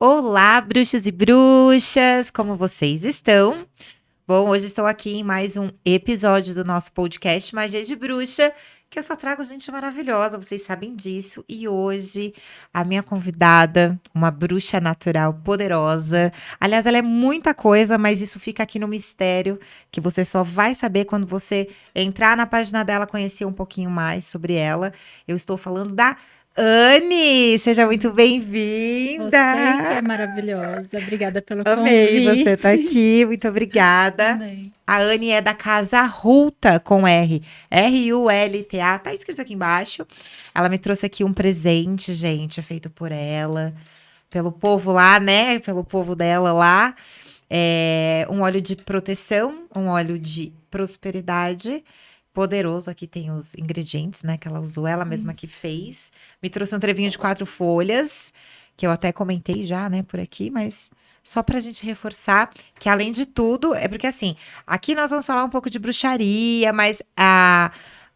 Olá, bruxos e bruxas, como vocês estão? Bom, hoje estou aqui em mais um episódio do nosso podcast Magia de Bruxa, que eu só trago gente maravilhosa, vocês sabem disso. E hoje a minha convidada, uma bruxa natural poderosa. Aliás, ela é muita coisa, mas isso fica aqui no mistério, que você só vai saber quando você entrar na página dela, conhecer um pouquinho mais sobre ela. Eu estou falando da Anne, seja muito bem-vinda. Você que é maravilhosa. Obrigada pelo Amei você convite. estar aqui, muito obrigada. Também. A Anne é da Casa Rulta, com R. R-U-L-T-A, tá escrito aqui embaixo. Ela me trouxe aqui um presente, gente, feito por ela, pelo povo lá, né? Pelo povo dela lá. Um óleo de proteção, um óleo de prosperidade. Poderoso, aqui tem os ingredientes, né, que ela usou, ela mesma que Isso. fez. Me trouxe um trevinho de 4 folhas, que eu até comentei já, né, por aqui, mas só pra gente reforçar que, além de tudo, é porque assim, aqui nós vamos falar um pouco de bruxaria, mas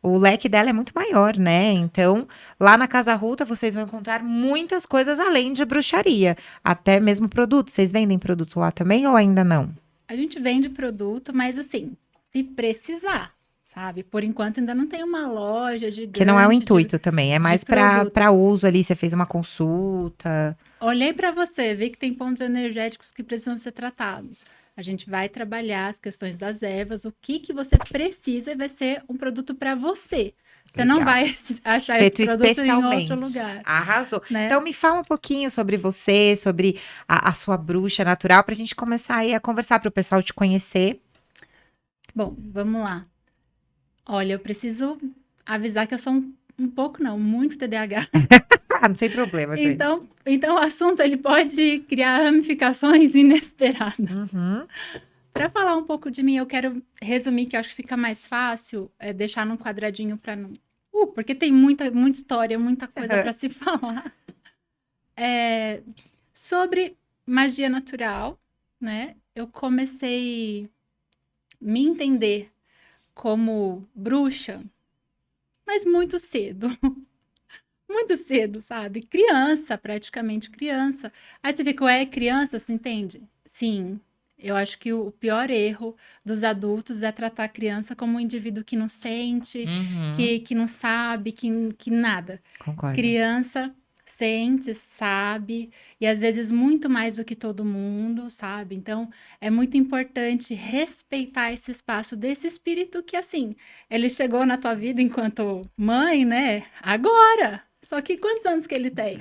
o leque dela é muito maior, né? Então, lá na Casa Rulta, vocês vão encontrar muitas coisas além de bruxaria, até mesmo produtos. Vocês vendem produto lá também ou ainda não? A gente vende produto, mas assim, se precisar, sabe? Por enquanto ainda não tem uma loja Que não é o gigante intuito também, é de mais produto. para uso ali, você fez uma consulta. Olhei para você, vi que tem pontos energéticos que precisam ser tratados. A gente vai trabalhar as questões das ervas, o que você precisa e vai ser um produto para você. Você não Legal. vai achar esse Feito produto em outro especialmente. lugar, Arrasou. né? Então, me fala um pouquinho sobre você, sobre a sua bruxa natural, para a gente começar aí a conversar para o pessoal te conhecer. Bom, vamos lá. Olha, eu preciso avisar que eu sou um pouco, não, muito TDAH. Ah, não tem problema, gente. Então o assunto ele pode criar ramificações inesperadas. Uhum. Para falar um pouco de mim, eu quero resumir que eu acho que fica mais fácil deixar num quadradinho para não. Porque tem muita história, muita coisa para se falar. Sobre magia natural, né? Eu comecei a me entender como bruxa, mas muito cedo. Muito cedo, sabe? Criança, praticamente criança. Aí você fica, é criança, você entende? Sim. Eu acho que o pior erro dos adultos é tratar a criança como um indivíduo que não sente, Uhum. que não sabe, que nada. Concordo. Criança sente, sabe, e às vezes muito mais do que todo mundo, sabe? Então, é muito importante respeitar esse espaço desse espírito que, assim, ele chegou na tua vida enquanto mãe, né? Agora! Só que quantos anos que ele tem?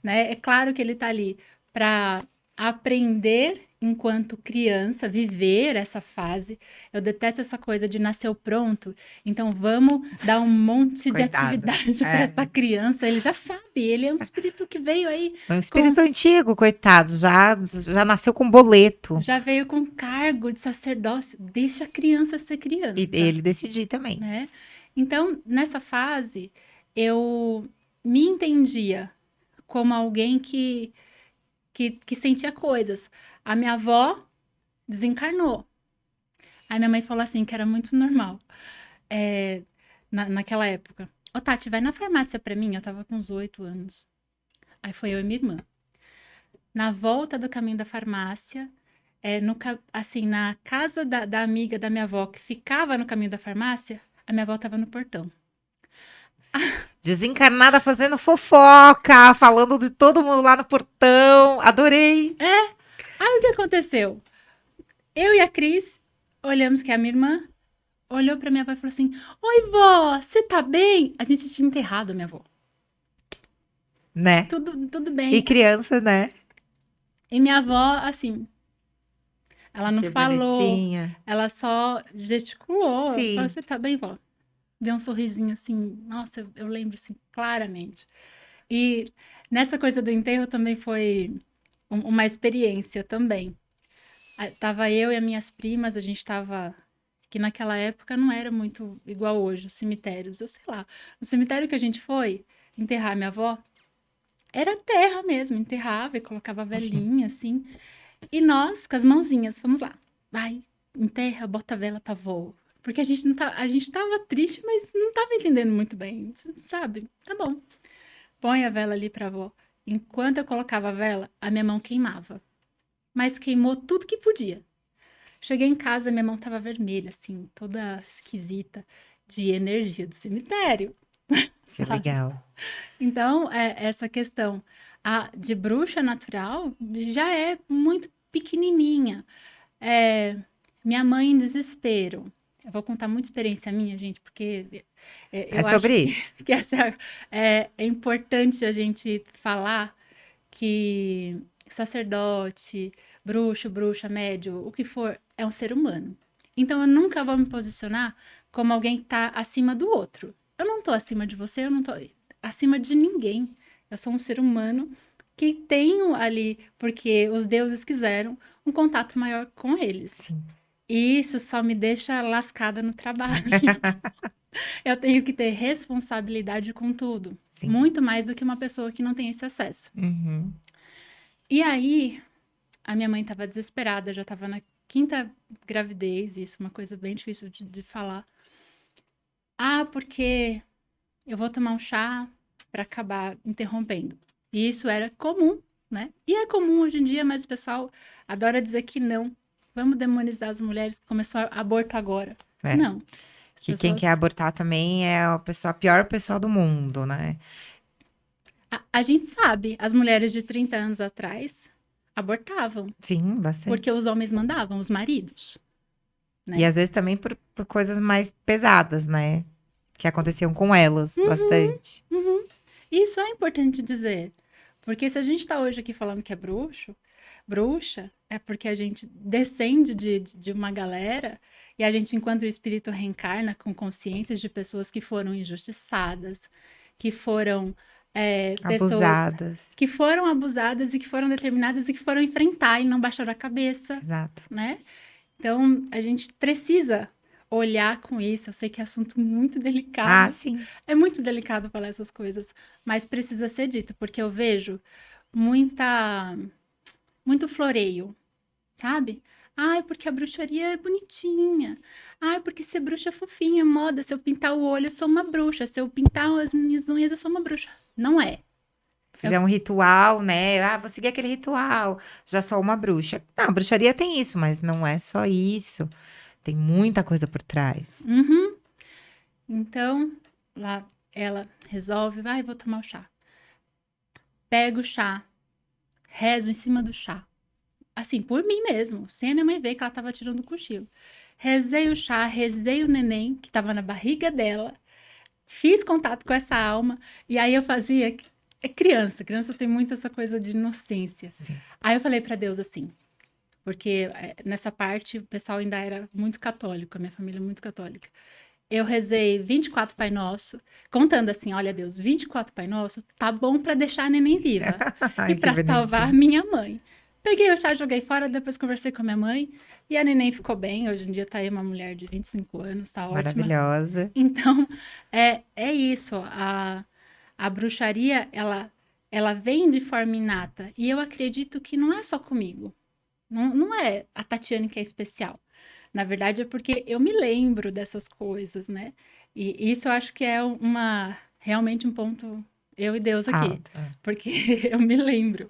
Né? É claro que ele está ali para aprender enquanto criança, viver essa fase. Eu detesto essa coisa de nasceu pronto, então vamos dar um monte de atividade para essa criança. Ele já sabe, ele é um espírito que veio aí. Um espírito antigo, coitado, já nasceu com boleto. Já veio com cargo de sacerdócio. Deixa a criança ser criança. E ele decidir também. Né? Então, nessa fase, eu me entendia como alguém que sentia coisas. A minha avó desencarnou. Aí minha mãe falou assim, que era muito normal. Naquela época. Ô, Tati, vai na farmácia pra mim. Eu tava com uns 8 anos. Aí foi eu e minha irmã. Na volta do caminho da farmácia, assim, na casa da amiga da minha avó, que ficava no caminho da farmácia, a minha avó tava no portão. Desencarnada fazendo fofoca, falando de todo mundo lá no portão. Adorei. Aí o que aconteceu? Eu e a Cris olhamos que a minha irmã olhou pra minha avó e falou assim: Oi, vó, você tá bem? A gente tinha enterrado a minha avó. Né? Tudo bem. E criança, né? E minha avó, assim, ela não Que falou, bonitinha. ela só gesticulou. Sim. Falou, você tá bem, vó? Deu um sorrisinho assim, nossa, eu lembro assim, claramente. E nessa coisa do enterro também foi uma experiência também. Tava eu e as minhas primas, a gente tava... Que naquela época não era muito igual hoje, os cemitérios. Eu sei lá, o cemitério que a gente foi enterrar minha avó, era terra mesmo, enterrava e colocava a velhinha, assim. E nós, com as mãozinhas, fomos lá. Vai, enterra, bota a vela pra avó. Porque a gente tava triste, mas não tava entendendo muito bem, sabe? Tá bom. Põe a vela ali pra avó. Enquanto eu colocava a vela, a minha mão queimava. Mas queimou tudo que podia. Cheguei em casa, minha mão tava vermelha, assim, toda esquisita, de energia do cemitério, Que sabe? legal. Então, essa questão de bruxa natural já é muito pequenininha. É, minha mãe em desespero. Eu vou contar muita experiência minha, gente, porque É eu acho sobre que, isso. que essa é importante a gente falar que sacerdote, bruxo, bruxa, médio, o que for, é um ser humano. Então eu nunca vou me posicionar como alguém que está acima do outro. Eu não estou acima de você, eu não estou acima de ninguém. Eu sou um ser humano que tenho ali, porque os deuses quiseram, um contato maior com eles. Sim. E isso só me deixa lascada no trabalho. Eu tenho que ter responsabilidade com tudo. Sim. Muito mais do que uma pessoa que não tem esse acesso. Uhum. E aí, a minha mãe estava desesperada, já estava na quinta gravidez, isso é uma coisa bem difícil de falar. Ah, porque eu vou tomar um chá para acabar interrompendo. E isso era comum, né? E é comum hoje em dia, mas o pessoal adora dizer que não. Vamos demonizar as mulheres que começou aborto agora. É. Não. As Que quem quer pessoas. abortar também é a pior pessoa do mundo, né? A gente sabe, as mulheres de 30 anos atrás abortavam, Sim, porque bastante. os homens mandavam, os maridos, E né? às vezes também por coisas mais pesadas, né? Que aconteciam com elas, bastante. Uhum. Isso é importante dizer, porque se a gente está hoje aqui falando que é bruxo, bruxa, é porque a gente descende de uma galera e a gente, enquanto o espírito reencarna com consciências de pessoas que foram injustiçadas, que foram pessoas Abusadas. que foram abusadas e que foram determinadas e que foram enfrentar e não baixaram a cabeça, Exato. né? Então, a gente precisa olhar com isso. Eu sei que é assunto muito Ah, delicado. sim. É muito delicado falar essas coisas, mas precisa ser dito, porque eu vejo muita, muito floreio, sabe? Ai, porque a bruxaria é bonitinha. Ai, porque ser bruxa é fofinha, é moda. Se eu pintar o olho, eu sou uma bruxa. Se eu pintar as minhas unhas, eu sou uma bruxa. Não é. Eu- Fizer um ritual, né? Ah, vou seguir aquele ritual. Já sou uma bruxa. Não, bruxaria tem isso, mas não é só isso. Tem muita coisa por trás. Uhum. Então, lá ela resolve, vai, vou tomar o chá. Pega o chá, rezo em cima do chá. Assim, por mim mesmo, sem a minha mãe ver que ela tava tirando o cochilo. Rezei o chá, rezei o neném que tava na barriga dela, fiz contato com essa alma, e aí eu fazia. É criança, criança tem muito essa coisa de inocência. Sim. Aí eu falei pra Deus assim, porque nessa parte o pessoal ainda era muito católico, a minha família é muito católica. Eu rezei 24 Pai Nosso, contando assim: olha, Deus, 24 Pai Nosso tá bom pra deixar a neném viva e Ai, que pra salvar bonitinho. minha mãe. Peguei o chá, joguei fora, depois conversei com a minha mãe e a neném ficou bem. Hoje em dia tá aí uma mulher de 25 anos, tá ótima. Maravilhosa. Então, é isso. A bruxaria, ela vem de forma inata. E eu acredito que não é só comigo. Não é a Tatiane que é especial. Na verdade, é porque eu me lembro dessas coisas, né? E isso eu acho que é realmente um ponto, eu e Deus aqui. Alto. É. Porque eu me lembro.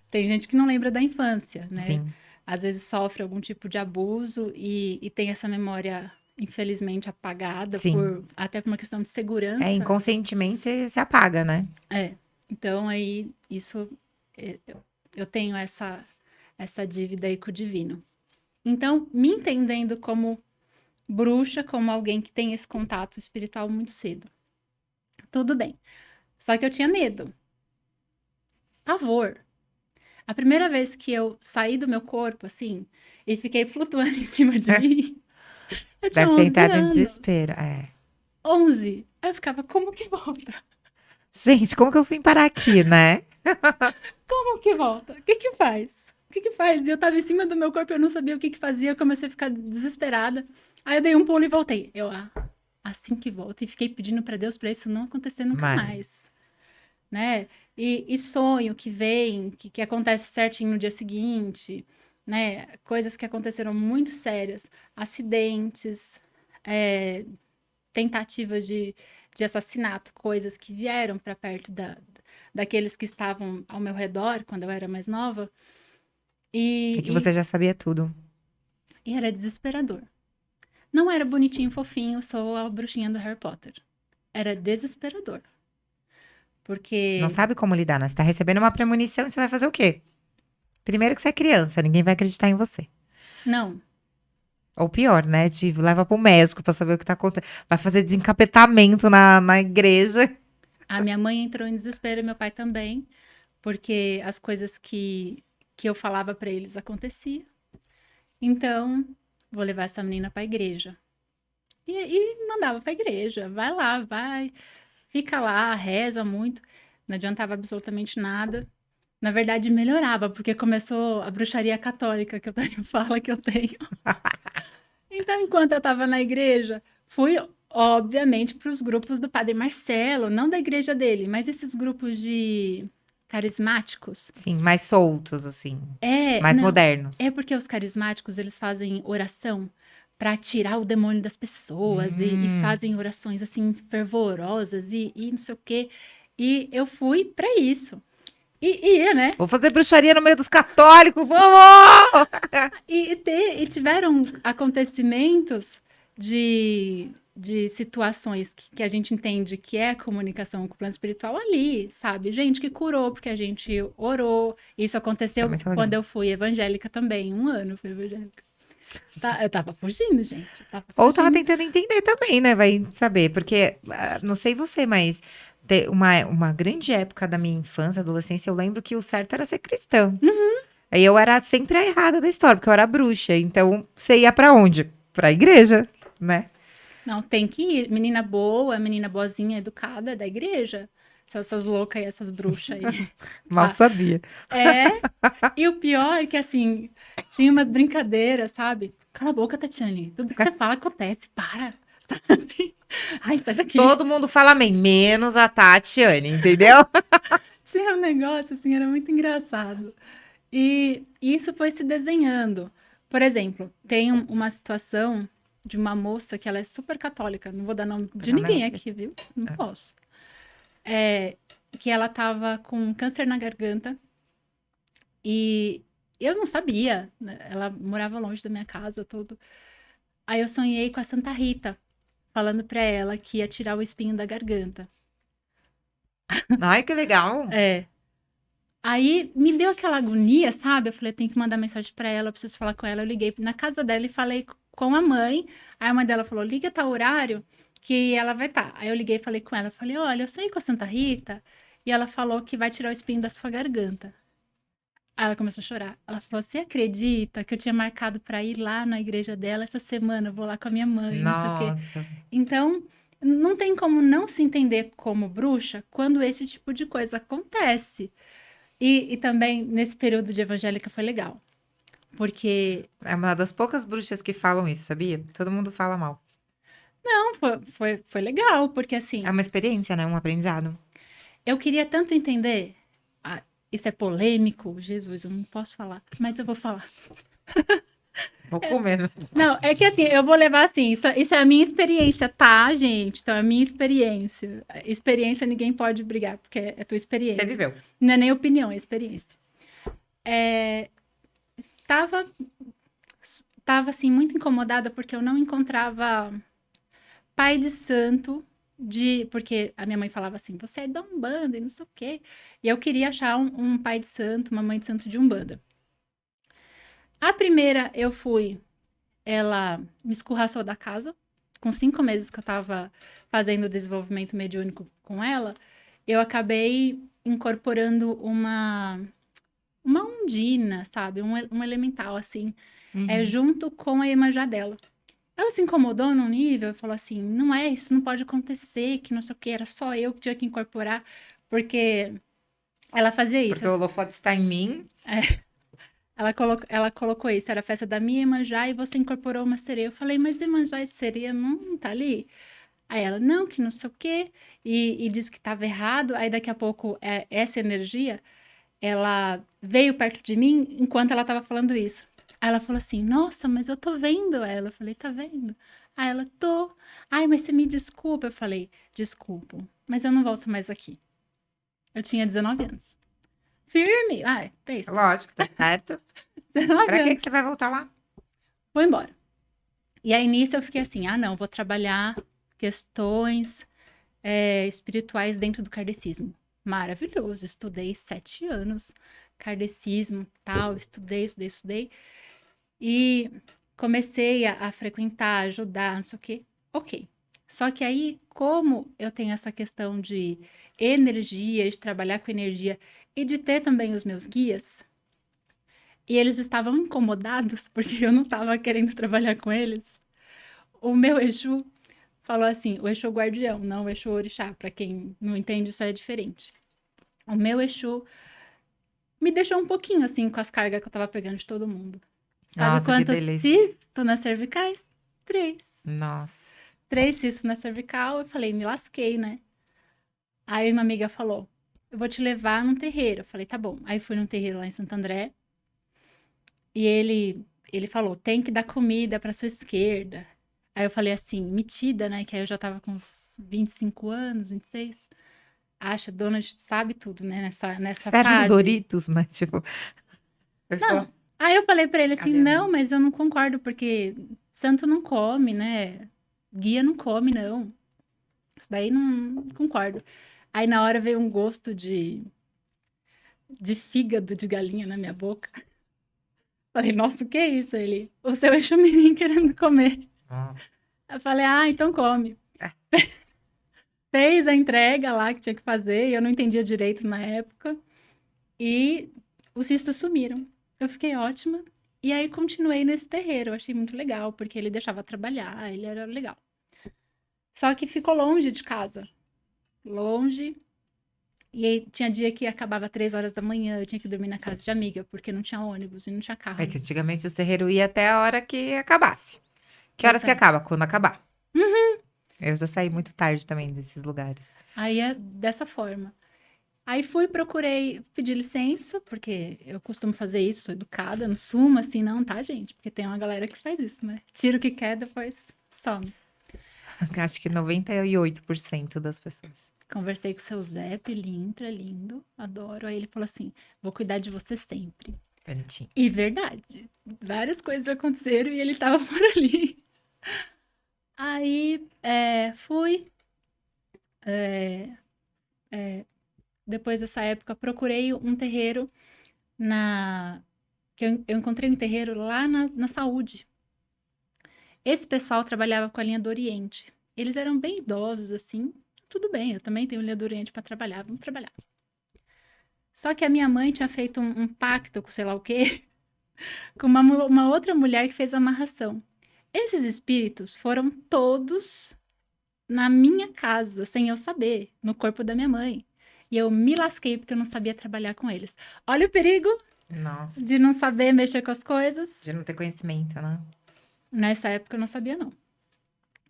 Tem gente que não lembra da infância, né? Sim. Às vezes sofre algum tipo de abuso e tem essa memória, infelizmente, apagada Sim. até por uma questão de É, segurança. inconscientemente você se apaga, né? É. Então, aí, isso, eu tenho essa dívida aí com o divino. Então, me entendendo como bruxa, como alguém que tem esse contato espiritual muito cedo. Tudo bem. Só que eu tinha medo, pavor. A primeira vez que eu saí do meu corpo, assim, e fiquei flutuando em cima de mim, eu tinha Deve ter 11 entrado em anos. desespero. É. 11. Aí eu ficava, como que volta? Gente, como que eu vim parar aqui, né? Como que volta? O que que faz? O que que faz? E eu tava em cima do meu corpo, eu não sabia o que que fazia, eu comecei a ficar desesperada. Aí eu dei um pulo e voltei. Assim que volta. E fiquei pedindo pra Deus pra isso não acontecer nunca Mas, mais, né? E sonho que vem, que acontece certinho no dia seguinte, né? Coisas que aconteceram muito sérias, acidentes, é, tentativas de assassinato, coisas que vieram para perto daqueles que estavam ao meu redor quando eu era mais nova. É que E, você já sabia tudo. e era desesperador. Não era bonitinho, fofinho, sou a bruxinha do Harry Potter. Era desesperador. Não Porque, sabe como lidar, né? Você tá recebendo uma premonição e você vai fazer o quê? Primeiro que você é criança, ninguém vai acreditar em você. não, Ou pior, né? Te leva pro médico pra saber o que tá acontecendo. Vai fazer desencapetamento na igreja. a minha mãe entrou em desespero e meu pai também, porque as coisas que eu falava para eles aconteciam. Então, vou levar essa menina para a igreja. E mandava para a igreja. Vai lá, vai, fica lá, reza muito. Não adiantava absolutamente nada. Na verdade, melhorava, porque começou a bruxaria católica que eu tenho, fala que eu tenho. Então, enquanto eu estava na igreja, fui, obviamente, para os grupos do Padre Marcelo, não da igreja dele, mas esses grupos de carismáticos. Sim, mais soltos, assim. É, Mais não, é modernos. porque os carismáticos, eles fazem oração para tirar o demônio das pessoas e Hum. fazem orações assim fervorosas e não sei o quê. E eu fui para isso. E ia, né? Vou fazer bruxaria no meio dos católicos, vamos! E tiveram acontecimentos de situações que a gente entende que é comunicação com o plano espiritual ali, sabe? Gente que curou porque a gente orou. Isso Isso é aconteceu muito legal. quando eu fui evangélica também. 1 ano fui evangélica. Eu tava fugindo, gente. Eu tava Ou tava fugindo. tentando entender também, né? Vai saber. Porque, não sei você, mas uma grande época da minha infância, adolescência, eu lembro que o certo era ser cristã. Aí eu era sempre a errada da história, porque eu era bruxa. Então, você ia pra onde? Pra igreja, né? Não, tem que ir. Menina boa, menina boazinha, educada da igreja. Essas loucas aí, essas bruxas aí. Mal sabia. É, e o pior é que, assim, tinha umas brincadeiras, sabe? Cala a boca, Tatiane. Tudo que você fala acontece. Para. Sabe assim? Ai, sai daqui. Todo mundo fala amém, menos a Tatiane, entendeu? Tinha um negócio, assim, era muito engraçado. E isso foi se desenhando. Por exemplo, tem uma situação de uma moça que ela é super católica. Não vou dar nome de Não, não ninguém sei. aqui, viu? Não É. posso. É, que ela tava com câncer na garganta. E eu não sabia, né? Ela morava longe da minha casa, tudo. Aí eu sonhei com a Santa Rita, falando pra ela que ia tirar o espinho da garganta. Ai, que legal. É. Aí me deu aquela agonia, sabe? Eu falei, eu tenho que mandar mensagem pra ela, eu preciso falar com ela. Eu liguei na casa dela e falei com a mãe. Aí a mãe dela falou, liga tal horário que ela vai estar. Aí eu liguei e falei com ela. Eu falei, olha, eu sonhei com a Santa Rita e ela falou que vai tirar o espinho da sua garganta. Aí ela começou a chorar. Ela falou: Você acredita que eu tinha marcado para ir lá na igreja dela essa semana? Eu vou lá com a minha mãe, não sei o quê. Nossa. Então, não tem como não se entender como bruxa quando esse tipo de coisa acontece. E também, nesse período de evangélica, foi legal. Porque, É uma das poucas bruxas que falam isso, sabia? Todo mundo fala mal. não, foi legal. Porque, É assim, uma experiência, né? Um aprendizado. eu queria tanto entender. Ah, isso é polêmico, Jesus, eu não posso falar, mas eu vou falar. Vou comer. Não, é que assim, eu vou levar assim, isso é a minha experiência, tá, gente? Então, é a minha experiência. Experiência ninguém pode brigar, porque é tua Você experiência. viveu. Não é nem opinião, é experiência. É, tava, tava assim, muito incomodada porque eu não encontrava pai de santo porque a minha mãe falava assim, você é da Umbanda e não sei o quê. E eu queria achar um pai de santo, uma mãe de santo de Umbanda. A primeira eu fui. Ela me escorraçou da casa. Com 5 meses que eu estava fazendo o desenvolvimento mediúnico com ela, eu acabei incorporando uma undina, sabe? Um elemental, assim, Uhum. junto com a Iemanjá dela. Ela se incomodou num nível e falou assim: não é, isso não pode acontecer, que não sei o que, era só eu que tinha que incorporar, porque ela fazia isso. Porque o holofote está em mim. Ela colocou isso, era a festa da minha Iemanjá e você incorporou uma sereia. Eu falei, mas Iemanjá e sereia não tá ali? Aí ela, não, que não sei o quê, e disse que estava errado. Aí daqui a pouco, essa energia, ela veio perto de mim enquanto ela estava falando isso. Aí ela falou assim, nossa, mas eu tô vendo ela. Eu falei, tá vendo? Aí ela, tô. Ai, mas você me desculpa. Eu falei, desculpo, mas eu não volto mais aqui. Eu tinha 19 anos. Firme. Ai, pensa. Lógico, tá certo. 19 Pra que anos. que você vai voltar lá? Vou embora. E aí, nisso, eu fiquei assim, não, vou trabalhar questões espirituais dentro do kardecismo. Maravilhoso. Estudei 7 anos. Kardecismo, tal. Estudei. E comecei a frequentar, ajudar, não sei o quê. Ok. Só que aí, como eu tenho essa questão de energia, de trabalhar com energia e de ter também os meus guias, e eles estavam incomodados porque eu não estava querendo trabalhar com eles, o meu Exu falou assim, o Exu guardião, não o Exu orixá, para quem não entende isso é diferente. O meu Exu me deixou um pouquinho assim com as cargas que eu tava pegando de todo mundo. Sabe Nossa, que quantos delícia. cistos nas cervicais? 3. Nossa. 3 cistos na cervical. Eu falei, me lasquei, né? Aí uma amiga falou, eu vou te levar num terreiro. Eu falei, tá bom. Aí fui num terreiro lá em Santo André. E ele falou, tem que dar comida pra sua esquerda. Aí eu falei assim, metida, né? Que aí eu já tava com uns 25 anos, 26. Acha, dona sabe tudo, né? Nessa Você era um fase. Doritos, né? Tipo, pessoa. Não. Aí eu falei pra ele assim, Cadê a não, mãe? mas eu não concordo, porque santo não come, né? Guia não come, não. Isso daí não concordo. Aí na hora veio um gosto de fígado de galinha na minha boca. Falei, nossa, o que é isso? Ele, o seu Exumirim querendo comer. Nossa. Eu falei, ah, então come. É. Fez a entrega lá que tinha que fazer, e eu não entendia direito na época. E os cistos sumiram. Eu fiquei ótima. E aí continuei nesse terreiro. Eu achei muito legal, porque ele deixava trabalhar, ele era legal. Só que ficou longe de casa. Longe. E aí tinha dia que acabava 3 horas da manhã, eu tinha que dormir na casa de amiga, porque não tinha ônibus e não tinha É carro. que antigamente os terreiros iam até a hora que acabasse. Que Pois horas que é. acaba? Quando acabar. Eu já saí muito tarde também desses lugares. Aí é dessa forma. Aí fui, procurei pedir licença, porque eu costumo fazer isso, sou educada, não sumo assim não, tá, gente? Porque tem uma galera que faz isso, né? Tira o que quer, depois some. Acho que 98% das pessoas. Conversei com o seu Zé Pilintra, é lindo, adoro. Aí ele falou assim: vou cuidar de você sempre. Bonitinho. E verdade, várias coisas aconteceram e ele tava por ali. Aí fui, depois dessa época, procurei um terreiro na. Que eu encontrei um terreiro lá na saúde. Esse pessoal trabalhava com a linha do Oriente. Eles eram bem idosos, assim. Tudo bem, eu também tenho linha do Oriente para trabalhar, vamos trabalhar. Só que a minha mãe tinha feito um pacto com sei lá o quê, com uma outra mulher que fez amarração. Esses espíritos foram todos na minha casa, sem eu saber, no corpo da minha mãe. E eu me lasquei porque eu não sabia trabalhar com eles. Olha o perigo Nossa. de não saber mexer com as coisas. De não ter conhecimento, né? Nessa época eu não sabia, não.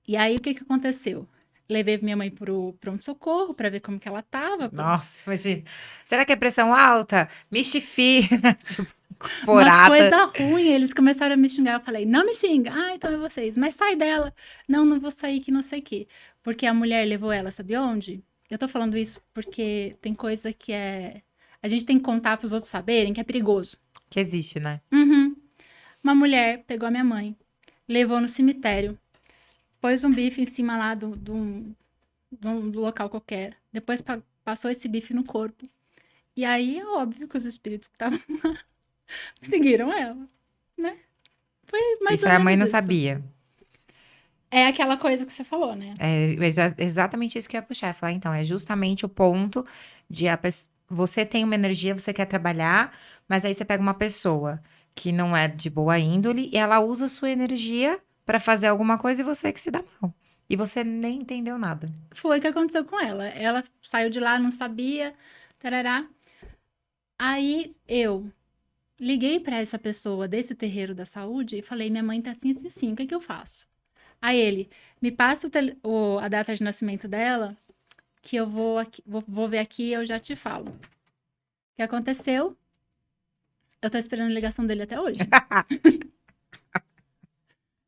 E aí o que que aconteceu? Levei minha mãe pro pronto-socorro para ver como que ela tava. Nossa, imagina. Será que é pressão alta? Mexifina, tipo, Umas porada. coisas ruins, eles começaram a me xingar. Eu falei, não me xinga. Ah, então é vocês. Mas sai dela. Não, não vou sair que não sei o quê. Porque a mulher levou ela, sabe onde? Eu tô falando isso porque tem coisa que é... A gente tem que contar pros outros saberem que é perigoso. Que existe, né? Uhum. Uma mulher pegou a minha mãe, levou no cemitério, pôs um bife em cima lá do local qualquer. Depois passou esse bife no corpo. E aí é óbvio que os espíritos que estavam seguiram ela, né? Foi mais Isso ou aí a mãe menos não isso. sabia. É aquela coisa que você falou, né? É exatamente isso que eu ia puxar. Falar, então, é justamente o ponto de você tem uma energia, você quer trabalhar, mas aí você pega uma pessoa que não é de boa índole e ela usa a sua energia para fazer alguma coisa e você que se dá mal. E você nem entendeu nada. Foi o que aconteceu com ela. Ela saiu de lá, não sabia, tarará. Aí eu liguei pra essa pessoa desse terreiro da saúde e falei: minha mãe tá assim, assim, assim, o que que eu faço? Aí ele, me passa a data de nascimento dela, que eu vou ver aqui e eu já te falo. O que aconteceu? Eu tô esperando a ligação dele até hoje.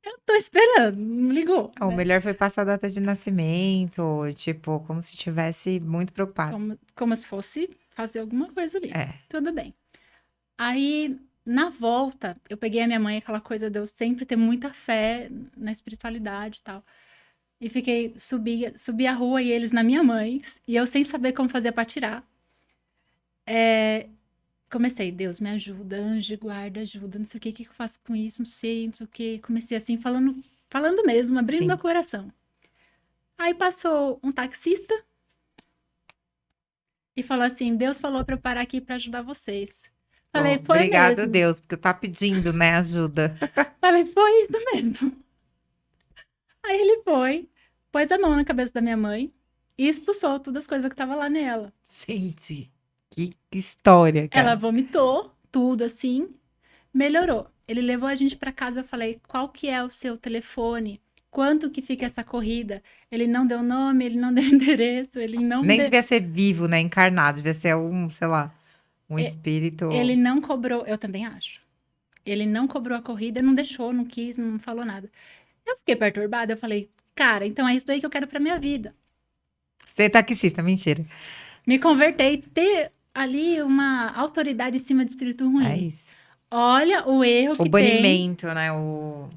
Eu tô esperando, não ligou, O né? melhor foi passar a data de nascimento, tipo, como se tivesse muito preocupado. Como se fosse fazer alguma coisa ali. É. Tudo bem. Aí, na volta, eu peguei a minha mãe, aquela coisa de eu sempre ter muita fé na espiritualidade e tal. E subi a rua e eles na minha mãe, e eu sem saber como fazer pra tirar. Comecei, Deus me ajuda, anjo, guarda, ajuda, não sei o que eu faço com isso, não sei, não sei o que. Comecei assim, falando mesmo, abrindo meu Sim. coração. Aí passou um taxista e falou assim: Deus falou pra eu parar aqui pra ajudar vocês. Bom, Falei, foi obrigado, mesmo. Deus, porque tá pedindo, né, ajuda. Falei, foi isso mesmo. Aí ele foi, pôs a mão na cabeça da minha mãe e expulsou todas as coisas que estavam lá nela. Gente, que história, Ela cara. vomitou tudo assim, melhorou. Ele levou a gente pra casa, eu falei, qual que é o seu telefone? Quanto que fica essa corrida? Ele não deu nome, ele não deu endereço, ele não Nem deu... devia ser vivo, né, encarnado, devia ser um, sei lá, um e- espírito. Ele não cobrou, eu também acho. Ele não cobrou a corrida, não deixou, não quis, não falou nada. Eu fiquei perturbada, eu falei, cara, então é isso daí que eu quero pra minha vida. Ser taxista, mentira. Me converter, ter ali uma autoridade em cima de espírito É ruim. isso. Olha o erro O que tem banimento, né, o...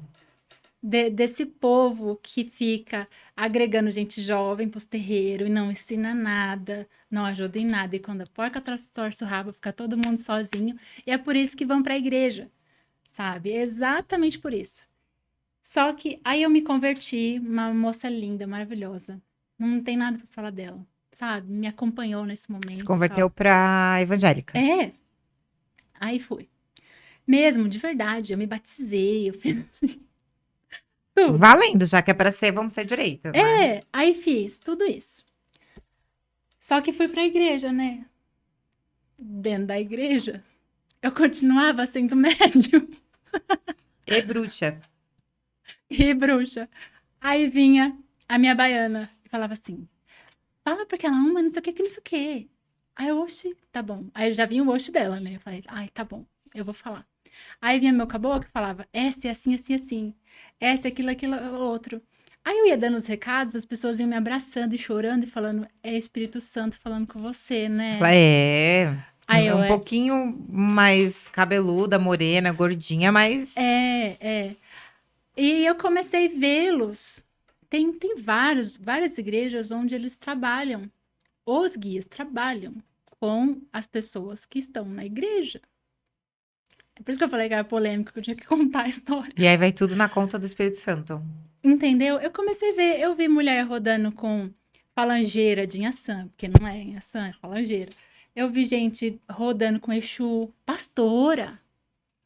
desse povo que fica agregando gente jovem pros terreiros e não ensina nada, não ajuda em nada. E quando a porca torce o rabo, fica todo mundo sozinho. E é por isso que vão pra igreja, sabe? É exatamente por isso. Só que aí eu me converti, uma moça linda, maravilhosa. Não tem nada pra falar dela, sabe? Me acompanhou nesse se momento e converteu tal. pra evangélica. É, aí fui. Mesmo, de verdade, eu me batizei, eu fiz tudo. Valendo, já que é pra ser, vamos ser direito, né? É, aí fiz tudo isso. Só que fui pra igreja, né? Dentro da igreja, eu continuava sendo médium E bruxa. e bruxa. Aí vinha a minha baiana e falava assim: fala pra aquela uma, não sei o que, não sei o que. Aí eu, oxi, tá bom. Aí já vinha o oxi dela, né? Eu falei, ai, tá bom, eu vou falar. Aí vinha meu caboclo e falava, essa é assim, assim, assim. Essa é aquilo, aquilo, outro. Aí eu ia dando os recados, as pessoas iam me abraçando e chorando e falando, é Espírito Santo falando com você, Ela né? é Aí eu, um pouquinho mais cabeluda, morena, gordinha, mas é. E eu comecei a vê-los. Tem várias igrejas onde eles trabalham, os guias trabalham com as pessoas que estão na igreja. É por isso que eu falei que era polêmico, que eu tinha que contar a história. e aí vai tudo na conta do Espírito Santo. Entendeu? Eu comecei a ver, eu vi mulher rodando com falangeira de Inhaçã, porque não é Inhaçã, é falangeira. Eu vi gente rodando com Exu, pastora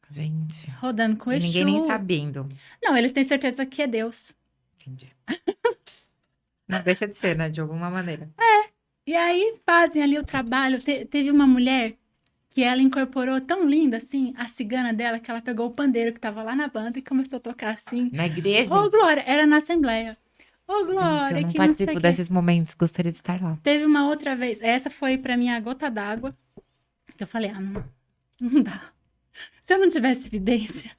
Gente, rodando com e ninguém nem Exu. sabendo. Não, eles têm certeza que é Deus. Entendi. Não deixa de ser, né? De alguma maneira. E aí fazem ali o trabalho. Teve uma mulher que ela incorporou tão linda assim a cigana dela que ela pegou o pandeiro que tava lá na banda e começou a tocar assim. Na igreja? Ô, Glória, era na Assembleia. Ô, Gente, eu Glória, não que não sei o participo quê. desses momentos, gostaria de estar lá. Teve uma outra vez, essa foi pra mim a gota d'água, que eu falei, ah, não dá. Se eu não tivesse evidência,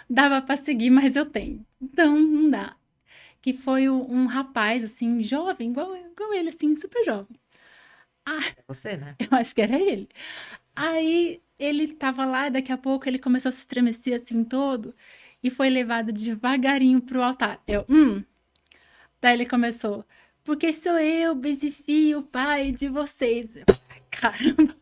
dava pra seguir, mas eu tenho. Então, não dá. Que foi um rapaz, assim, jovem, igual ele, assim, super jovem. Ah, É você, né? eu acho que era ele. Aí ele tava lá, e daqui a pouco ele começou a se estremecer assim todo e foi levado devagarinho pro altar. Daí ele começou, porque sou eu, Bezifio, pai de vocês. Eu, "Ai, caramba,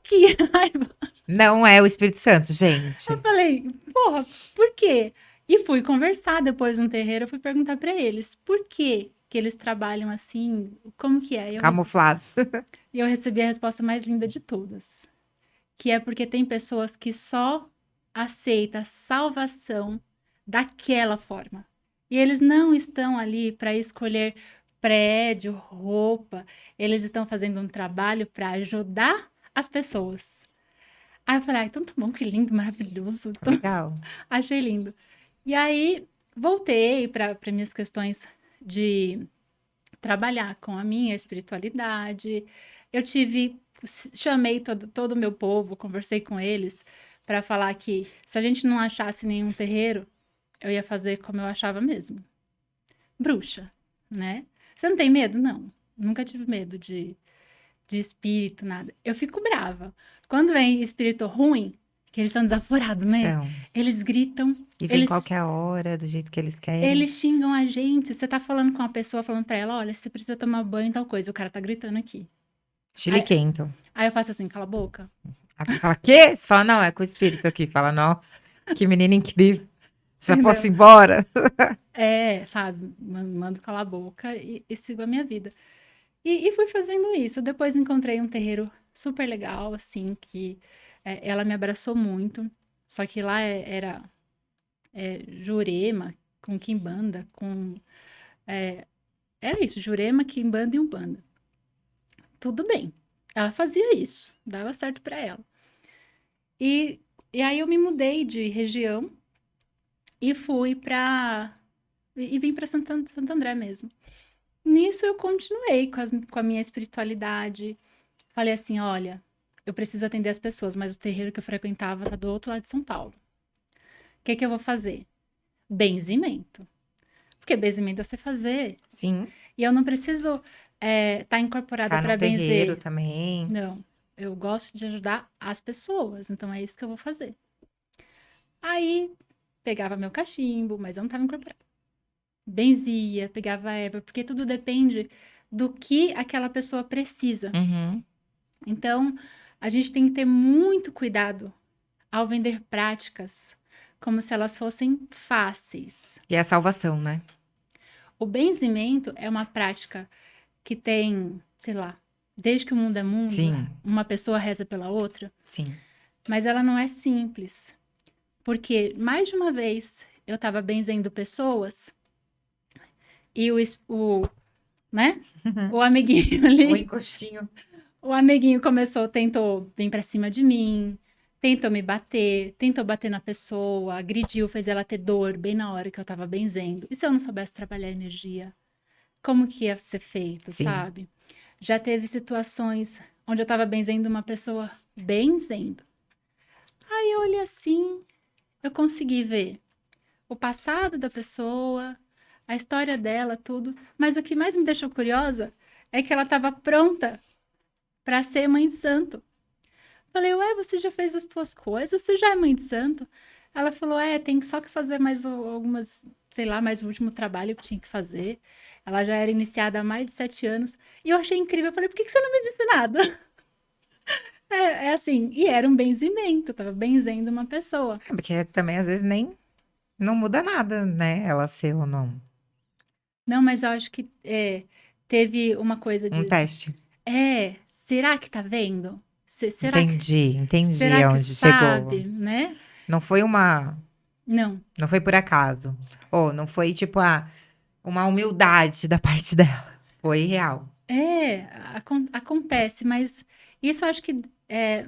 que raiva. Não é o Espírito Santo, gente. Eu falei, porra, por quê? E fui conversar depois no terreiro, eu fui perguntar pra eles, por que que eles trabalham assim, como que é? Camuflados. E eu recebi a resposta mais linda de todas. Que é porque tem pessoas que só aceitam a salvação daquela forma. E eles não estão ali para escolher prédio, roupa. Eles estão fazendo um trabalho para ajudar as pessoas. Aí eu falei, ah, então tá bom, que lindo, maravilhoso. Então, Legal. achei lindo. E aí voltei para minhas questões de trabalhar com a minha espiritualidade. Eu tive chamei todo o meu povo, conversei com eles para falar que se a gente não achasse nenhum terreiro, eu ia fazer como eu achava mesmo. Bruxa, né? Você não tem medo? Não. Nunca tive medo de espírito, nada. Eu fico brava. Quando vem espírito ruim, que eles são desaforados, né? São. Eles gritam, E vem eles, qualquer hora, do jeito que eles querem. eles xingam a gente. Você tá falando com uma pessoa, falando pra ela, olha, você precisa tomar banho e tal coisa. O cara tá gritando aqui. Chiliquento. Aí eu faço assim, cala a boca. Aí você fala, quê? Você fala, não, é com o espírito aqui. Fala, nossa, que menina incrível. Já Entendeu? posso ir embora? Sabe, mando calar a boca e sigo a minha vida. E fui fazendo isso. Depois encontrei um terreiro super legal, assim, que ela me abraçou muito. Só que lá era Jurema, com Quimbanda, era isso, Jurema, Quimbanda e Umbanda. Tudo bem. Ela fazia isso, dava certo pra ela. E aí eu me mudei de região e fui e vim pra Santo André mesmo. Nisso eu continuei com a minha espiritualidade. Falei assim, olha, eu preciso atender as pessoas, mas o terreiro que eu frequentava tá do outro lado de São Paulo. O que eu vou fazer? Benzimento. Porque benzimento eu sei fazer. Sim. E eu não preciso tá incorporada Tá para no terreiro benzer. também. Não. Eu gosto de ajudar as pessoas, então é isso que eu vou fazer. Aí, pegava meu cachimbo, mas eu não estava incorporada. Benzia, pegava erva, porque tudo depende do que aquela pessoa precisa. Uhum. Então, a gente tem que ter muito cuidado ao vender práticas como se elas fossem fáceis. E é a salvação, né? O benzimento é uma prática que tem, sei lá, desde que o mundo é mundo, Sim. uma pessoa reza pela outra, Sim. mas ela não é simples. Porque, mais de uma vez, eu estava benzendo pessoas e né? O amiguinho O ali, encostinho. o amiguinho tentou vir pra cima de mim, tentou me bater, tentou bater na pessoa, agrediu, fez ela ter dor bem na hora que eu tava benzendo. E se eu não soubesse trabalhar energia? Como que ia ser feito, Sim. sabe? Já teve situações onde eu tava benzendo uma pessoa, benzendo. Aí eu olhei assim, eu consegui ver o passado da pessoa, a história dela, tudo. Mas o que mais me deixou curiosa é que ela estava pronta para ser mãe de santo. Falei, ué, você já fez as tuas coisas? Você já é mãe de santo? Ela falou, tem só que fazer mais algumas, sei lá, mais o último trabalho que tinha que fazer. Ela já era iniciada há mais de 7 anos. E eu achei incrível. Eu falei, por que você não me disse nada? É assim, e era um benzimento, eu tava benzendo uma pessoa. É, porque também, às vezes, nem... Não muda nada, né? Ela ser ou não. Não, mas eu acho que teve uma coisa Um de... teste. Será que tá vendo? Será Entendi será que aonde chegou. sabe, né? Não foi uma... Não. Não foi por acaso. Ou não foi, tipo, uma humildade da parte dela. Foi real. Acontece, mas isso eu acho que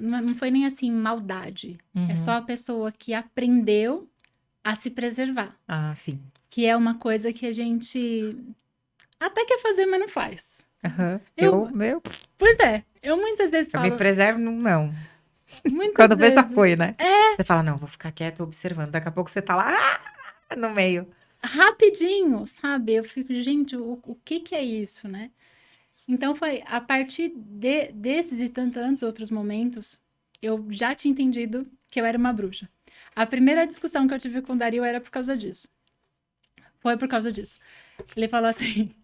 não foi nem assim maldade. É só a pessoa que aprendeu a se preservar. Ah, sim. Que é uma coisa que a gente até quer fazer, mas não faz. Aham. Eu- Pois é, eu muitas vezes Eu me falo, preservo, não. muitas Quando vê, já vezes, foi, né? Você fala, não, vou ficar quieto observando. Daqui a pouco você tá lá no meio. rapidinho, sabe? Eu fico, gente, o que que é isso, né? Então foi a partir desses e tantos outros momentos, eu já tinha entendido que eu era uma bruxa. A primeira discussão que eu tive com o Dario era por causa disso. Foi por causa disso. Ele falou assim,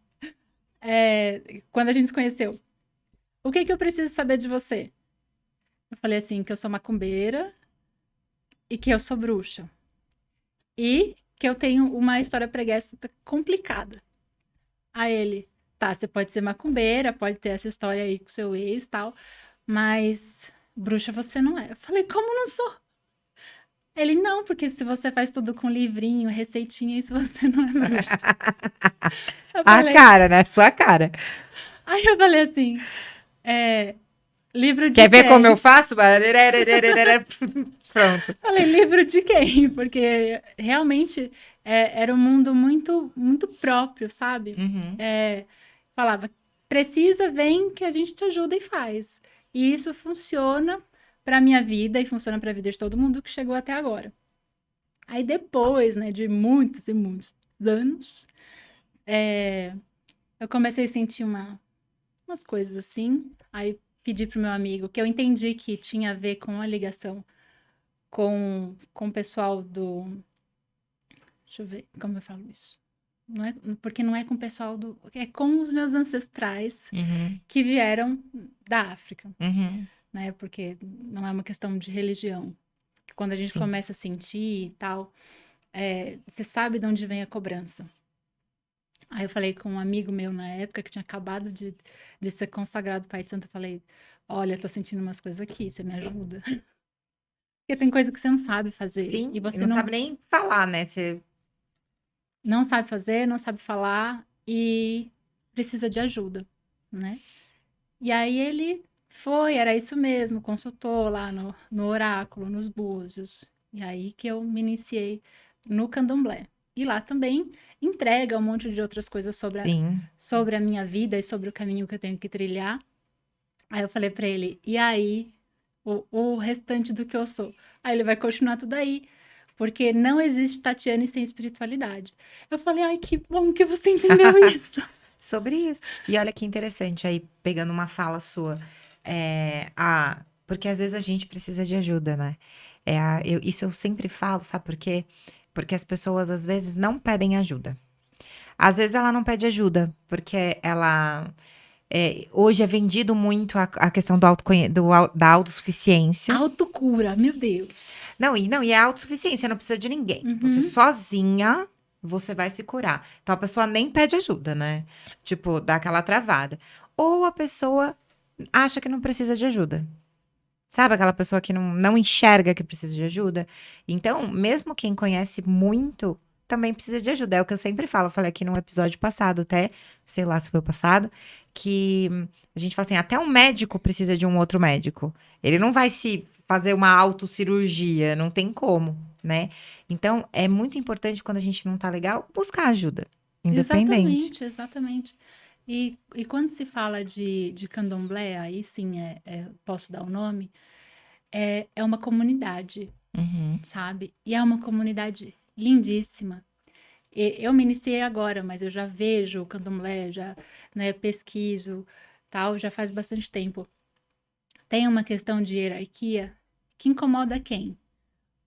quando a gente se conheceu, o que que eu preciso saber de você? Eu falei assim, que eu sou macumbeira e que eu sou bruxa. E que eu tenho uma história preguiça complicada. Aí ele, tá, você pode ser macumbeira, pode ter essa história aí com seu ex e tal, mas bruxa você não é. Eu falei, como não sou? Ele, não, porque se você faz tudo com livrinho, receitinha, isso você não é bruxa. A cara, né? Sua cara. Aí eu falei assim, livro de Quer ver quem? como eu faço? Pronto. Falei, livro de quem? Porque realmente era um mundo muito, muito próprio, sabe? Uhum. Falava, precisa, vem que a gente te ajuda e faz. E isso funciona para minha vida e funciona para a vida de todo mundo que chegou até agora. Aí depois, né, de muitos e muitos anos, eu comecei a sentir umas coisas assim. Aí pedi pro meu amigo, que eu entendi que tinha a ver com a ligação com o pessoal do. Deixa eu ver como eu falo isso. Não é, porque não é com o pessoal do. É com os meus ancestrais Uhum, que vieram da África, uhum, né? Porque não é uma questão de religião. Quando a gente sim. começa a sentir e tal, você sabe de onde vem a cobrança. Aí eu falei com um amigo meu na época que tinha acabado de ser consagrado Pai de Santo. Eu falei: Olha, eu tô sentindo umas coisas aqui, você me ajuda? Porque tem coisa que você não sabe fazer. Sim, E e você não sabe nem falar, né? Você... não sabe fazer, não sabe falar e precisa de ajuda, né? E aí ele foi, era isso mesmo, consultou lá no oráculo, nos búzios. E aí que eu me iniciei no candomblé. E lá também entrega um monte de outras coisas Sim. sobre a minha vida e sobre o caminho que eu tenho que trilhar. Aí eu falei pra ele, e aí o restante do que eu sou? Aí ele vai continuar tudo aí. Porque não existe Tatiane sem espiritualidade. Eu falei, ai, que bom que você entendeu isso. Sobre isso. E olha que interessante, aí pegando uma fala sua, porque às vezes a gente precisa de ajuda, né? Isso eu sempre falo, sabe por quê? Porque as pessoas às vezes não pedem ajuda. Às vezes ela não pede ajuda, porque hoje é vendido muito a questão da autossuficiência. Autocura, meu Deus. Não, e é autossuficiência, não precisa de ninguém. Você Uhum. sozinha, você vai se curar. Então a pessoa nem pede ajuda, né? Tipo, dá aquela travada. Ou a pessoa acha que não precisa de ajuda. Sabe aquela pessoa que não enxerga que precisa de ajuda? Então, mesmo quem conhece muito, também precisa de ajuda. É o que eu sempre falo. Eu falei aqui num episódio passado, até, sei lá se foi o passado, que a gente fala assim: até um médico precisa de um outro médico. Ele não vai se fazer uma autocirurgia, não tem como, né? Então, é muito importante quando a gente não tá legal, buscar ajuda, independente. Exatamente, exatamente. E quando se fala de candomblé, aí sim posso dar o nome, é uma comunidade, Uhum. sabe? E é uma comunidade lindíssima. Eu me iniciei agora, mas eu já vejo o candomblé, já, né, pesquiso, tal, já faz bastante tempo. Tem uma questão de hierarquia que incomoda quem?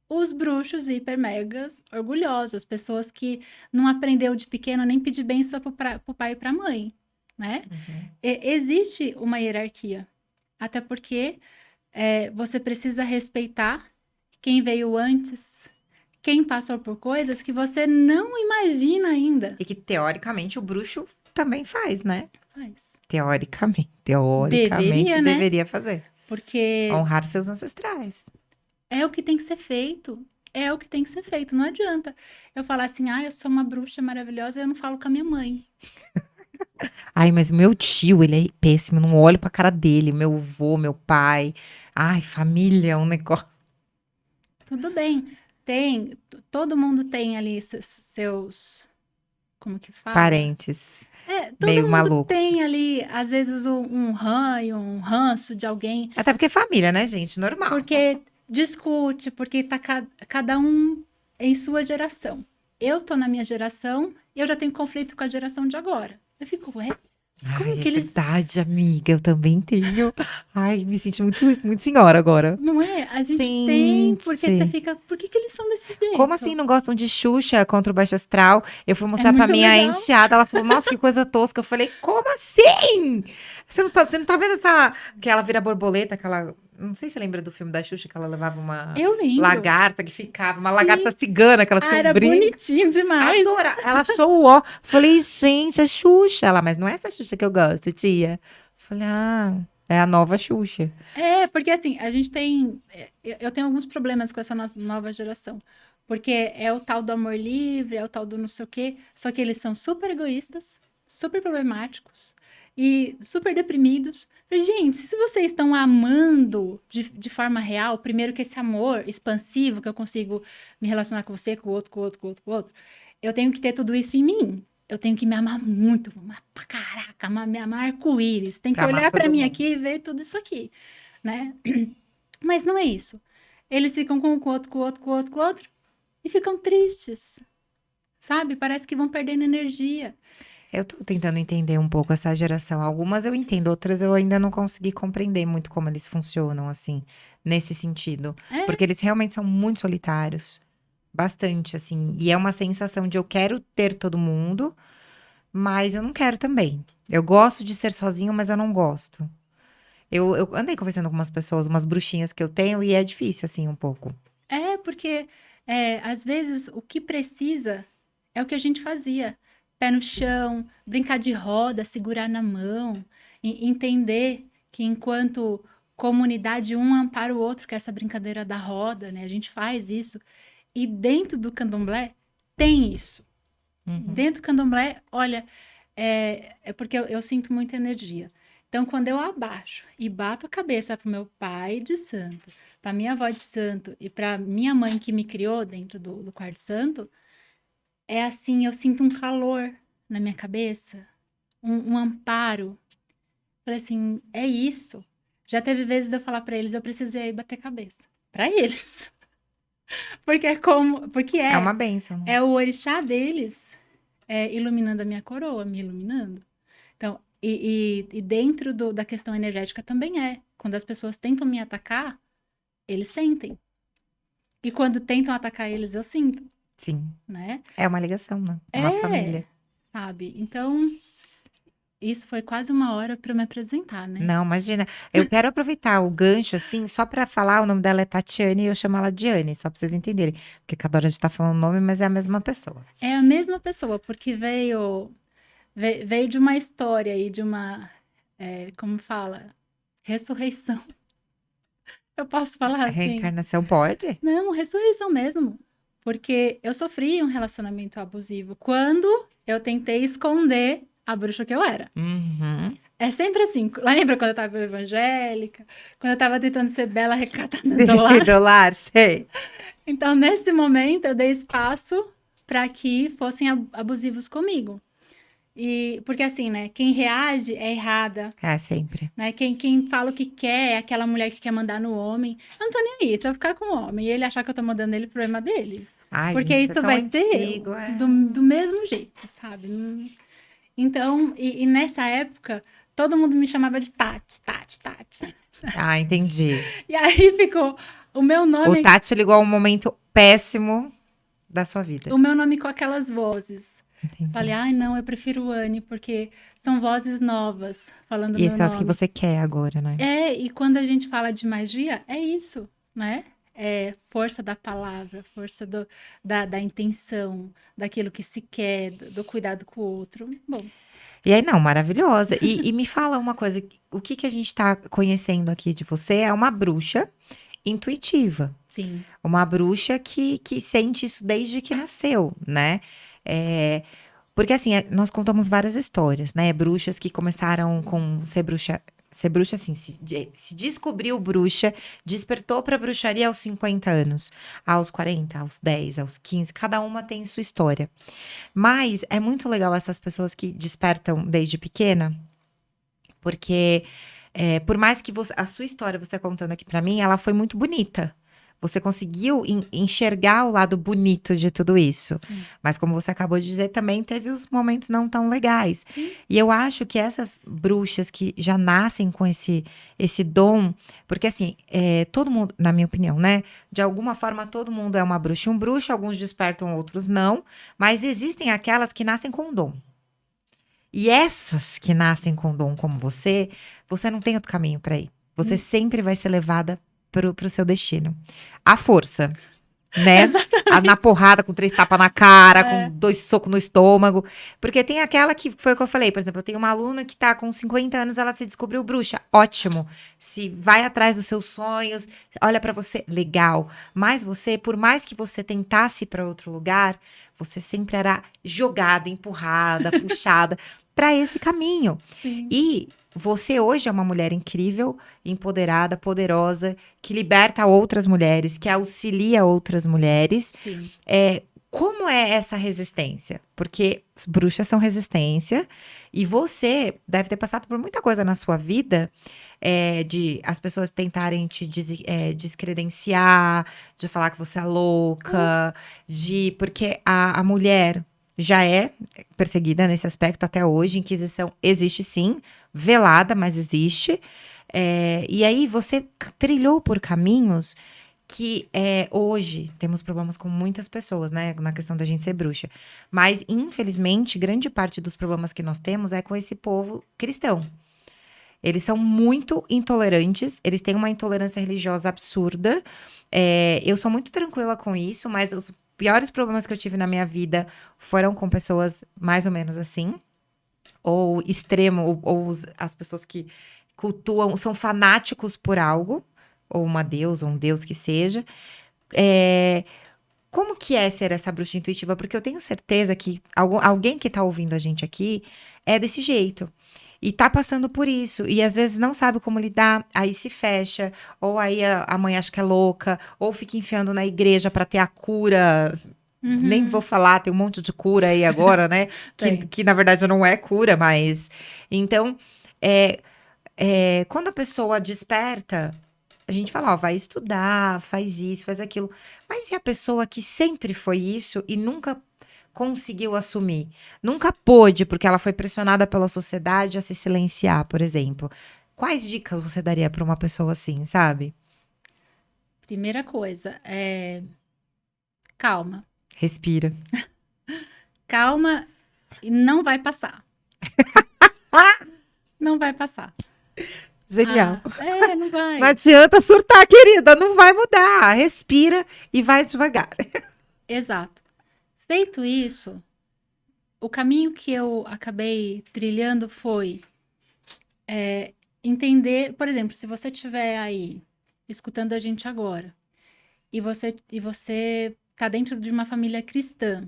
Os bruxos hiper megas orgulhosos, pessoas que não aprendeu de pequeno nem pedir benção pro pai e pra mãe, né? Uhum. Existe uma hierarquia, até porque você precisa respeitar quem veio antes, quem passou por coisas que você não imagina ainda. E que teoricamente o bruxo também faz, né? Faz. Teoricamente Deveria, né? deveria fazer. Porque Honrar seus ancestrais. é o que tem que ser feito. É o que tem que ser feito. Não adianta eu falar assim, eu sou uma bruxa maravilhosa e eu não falo com a minha mãe. Ai, mas meu tio, ele é péssimo. Eu não olho pra cara dele. Meu avô, meu pai. Ai, família, é um negócio. Tudo bem. Todo mundo tem ali seus, como que fala? Parentes Todo meio mundo malucos. tem ali, às vezes, um ranho, um ranço de alguém, Até porque é família, né, gente? Normal. porque discute, porque tá cada um em sua geração. Eu tô na minha geração e eu já tenho conflito com a geração de agora. Eu fico, ué, como Ai, é que eles. verdade, amiga. Eu também tenho. Ai, me senti muito, muito senhora agora. Não é? A gente tem, porque você Gente. fica. Por que eles são desse Como assim jeito? não gostam de Xuxa contra o Baixo Astral? Eu fui É mostrar pra muito minha legal. enteada, ela falou, nossa, que coisa tosca. Eu falei, como assim? Você não tá vendo essa... Que ela vira borboleta, aquela... Não sei se você lembra do filme da Xuxa, que ela levava uma Eu lembro. lagarta que ficava, uma lagarta Sim. cigana, que ela tinha um Era brinco. bonitinho demais. Adora. Ela achou o ó. Falei, gente, a Xuxa. Ela, mas não é essa Xuxa que eu gosto, tia. Falei, é a nova Xuxa. Porque assim, a gente tem. Eu tenho alguns problemas com essa nossa nova geração. Porque é o tal do amor livre, é o tal do não sei o quê. Só que eles são super egoístas, super problemáticos e super deprimidos. Gente, se vocês estão amando de forma real, primeiro que esse amor expansivo, que eu consigo me relacionar com você, com o outro, com o outro, com o outro, com o outro, eu tenho que ter tudo isso em mim. eu tenho que me amar muito, amar pra caraca, me amar arco-íris. Tem que Pra amar olhar pra todo mim mundo. aqui e ver tudo isso aqui, né? Mas não é isso. Eles ficam com o outro, com o outro, com o outro, com o outro e ficam tristes, sabe? Parece que vão perdendo energia. Eu tô tentando entender um pouco essa geração. Algumas eu entendo, outras eu ainda não consegui compreender muito como eles funcionam, assim, nesse sentido. É, Porque eles realmente são muito solitários. Bastante, assim. E é uma sensação de eu quero ter todo mundo, mas eu não quero também. Eu gosto de ser sozinho, mas eu não gosto. Eu andei conversando com umas pessoas, umas bruxinhas que eu tenho, e é difícil, assim, um pouco. porque às vezes o que precisa é o que a gente fazia. Pé no chão, brincar de roda, segurar na mão, entender que enquanto comunidade um ampara o outro, que é essa brincadeira da roda, né? A gente faz isso. E dentro do candomblé tem isso. Uhum. Dentro do candomblé, olha, é porque eu sinto muita energia. Então, quando eu abaixo e bato a cabeça para o meu pai de santo, para minha avó de santo e para minha mãe que me criou dentro do quarto santo, é assim, eu sinto um calor na minha cabeça, um amparo. Falei assim, é isso. Já teve vezes de eu falar para eles, eu preciso ir aí bater cabeça. Para eles. Porque É uma bênção, né? é o orixá deles iluminando a minha coroa, me iluminando. Então, e dentro da questão energética também é. Quando as pessoas tentam me atacar, eles sentem. E quando tentam atacar eles, eu sinto, Sim. né? É uma ligação, né? É uma É, família. sabe? Então, isso foi quase uma hora para me apresentar, né? Não, imagina. Eu quero aproveitar o gancho, assim, só pra falar. O nome dela é Tatiane e eu chamo ela de Anne, só pra vocês entenderem. Porque cada hora a gente tá falando o nome, mas é a mesma pessoa. É a mesma pessoa, porque veio de uma história aí, de uma, como fala? Ressurreição. Eu posso falar assim? Reencarnação pode? Não, ressurreição mesmo. Porque eu sofri um relacionamento abusivo quando eu tentei esconder a bruxa que eu era. Uhum. É sempre assim. Lembra quando eu tava evangélica? Quando eu tava tentando ser bela, recatada do lar? Do lar, sei. Então, nesse momento, eu dei espaço para que fossem abusivos comigo. E, porque assim, né? Quem reage é errada, É, sempre. né? Quem fala o que quer é aquela mulher que quer mandar no homem. Eu não tô nem aí, se eu ficar com o homem e ele achar que eu tô mandando ele, problema dele. Ai, Porque gente, isso é isso tão vai ser eu, antigo, do mesmo jeito, sabe? Então, e nessa época, todo mundo me chamava de Tati, Tati, Tati. Ah, entendi. E aí ficou O nome, Tati ligou a um momento péssimo da sua vida. o meu nome com aquelas vozes. Falei, Entendi. ai não, eu prefiro Anne, porque são vozes novas falando o E meu essas que nome. você quer agora, né? E quando a gente fala de magia, é isso, né? É força da palavra, força da intenção, daquilo que se quer, do cuidado com o outro. Bom, E aí, não, maravilhosa. E me fala uma coisa, o que que a gente tá conhecendo aqui de você é uma bruxa intuitiva. sim, Uma bruxa que sente isso desde que nasceu, né? É, porque assim, nós contamos várias histórias, né? Bruxas que começaram com ser bruxa assim, se descobriu bruxa, despertou pra bruxaria aos 50 anos, aos 40, aos 10, aos 15, cada uma tem sua história. Mas é muito legal essas pessoas que despertam desde pequena, porque por mais que a sua história, você contando aqui pra mim, ela foi muito bonita. Você conseguiu enxergar o lado bonito de tudo isso. sim, Mas como você acabou de dizer, também teve os momentos não tão legais. sim, E eu acho que essas bruxas que já nascem com esse dom, porque assim, todo mundo, na minha opinião, né? De alguma forma, todo mundo é uma bruxa e um bruxo, alguns despertam, outros não. Mas existem aquelas que nascem com dom. E essas que nascem com dom como você não tem outro caminho para ir. Você sempre vai ser levada pro seu destino. À força, né? Na exatamente. porrada, com 3 tapas na cara, com É, 2 socos no estômago. Porque tem aquela que foi o que eu falei, por exemplo, eu tenho uma aluna que tá com 50 anos, ela se descobriu bruxa. Ótimo. Se vai atrás dos seus sonhos, olha pra você, legal. Mas você, por mais que você tentasse ir pra outro lugar, você sempre era jogada, empurrada, puxada pra esse caminho. sim, E você hoje é uma mulher incrível, empoderada, poderosa, que liberta outras mulheres, que auxilia outras mulheres, sim, Como é essa resistência? Porque bruxas são resistência e você deve ter passado por muita coisa na sua vida, de as pessoas tentarem te descredenciar, de falar que você é louca, porque a mulher já é perseguida nesse aspecto até hoje. Inquisição existe sim, velada, mas existe. E aí você trilhou por caminhos que hoje temos problemas com muitas pessoas, né? Na questão da gente ser bruxa. Mas, infelizmente, grande parte dos problemas que nós temos é com esse povo cristão. Eles são muito intolerantes, eles têm uma intolerância religiosa absurda. Eu sou muito tranquila com isso, mas os piores problemas que eu tive na minha vida foram com pessoas mais ou menos assim, ou extremo, ou as pessoas que cultuam, são fanáticos por algo, ou uma deusa, ou um deus que seja. É, como que é ser essa bruxa intuitiva? Porque eu tenho certeza que alguém que tá ouvindo a gente aqui é desse jeito. E tá passando por isso. E às vezes não sabe como lidar, aí se fecha, ou aí a mãe acha que é louca, ou fica enfiando na igreja pra ter a cura. Nem vou Uhum. falar, tem um monte de cura aí agora, né? Que, Tem. que na verdade não é cura, mas. Então, é, quando a pessoa desperta, a gente fala, ó, vai estudar, faz isso, faz aquilo. Mas e a pessoa que sempre foi isso e nunca conseguiu assumir? Nunca pôde, porque ela foi pressionada pela sociedade a se silenciar, por exemplo. Quais dicas você daria para uma pessoa assim, sabe? Primeira coisa, calma. Respira. Calma e não vai passar. Ah, Não vai passar. genial. Não Não vai. adianta surtar, querida, não vai mudar. Respira e vai devagar. Exato. Feito isso, o caminho que eu acabei trilhando foi entender, por exemplo, se você estiver aí escutando a gente agora e você tá dentro de uma família cristã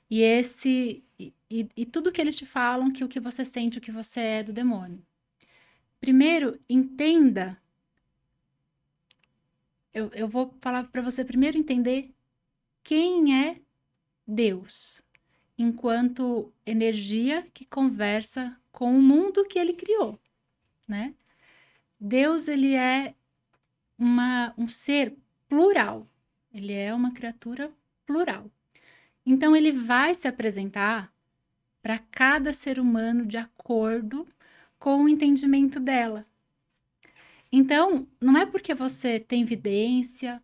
e tudo que eles te falam que o que você sente, o que você é do demônio. Primeiro, entenda. Eu vou falar para você primeiro entender quem é Deus, enquanto energia que conversa com o mundo que ele criou, né? Deus, ele é um ser plural. Ele é uma criatura plural. Então, ele vai se apresentar para cada ser humano de acordo com o entendimento dela. Então, não é porque você tem evidência,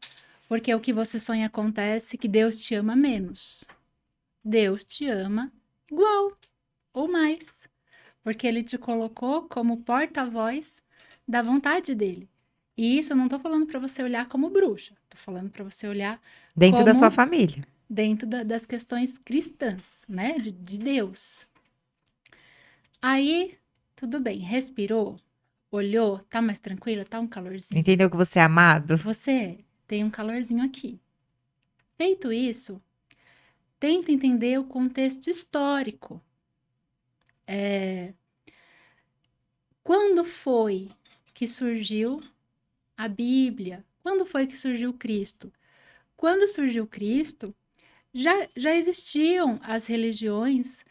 porque o que você sonha acontece, que Deus te ama menos. Deus te ama igual ou mais, porque ele te colocou como porta-voz da vontade dele. E isso eu não estou falando para você olhar como bruxa, estou falando para você olhar Dentro da sua como família. dentro das questões cristãs, né? De Deus. Aí, tudo bem, respirou, olhou, tá mais tranquila, tá um calorzinho. Entendeu que você é amado? Você tem um calorzinho aqui. Feito isso, tenta entender o contexto histórico. Quando foi que surgiu a Bíblia? Quando foi que surgiu Cristo? Quando surgiu Cristo, já existiam as religiões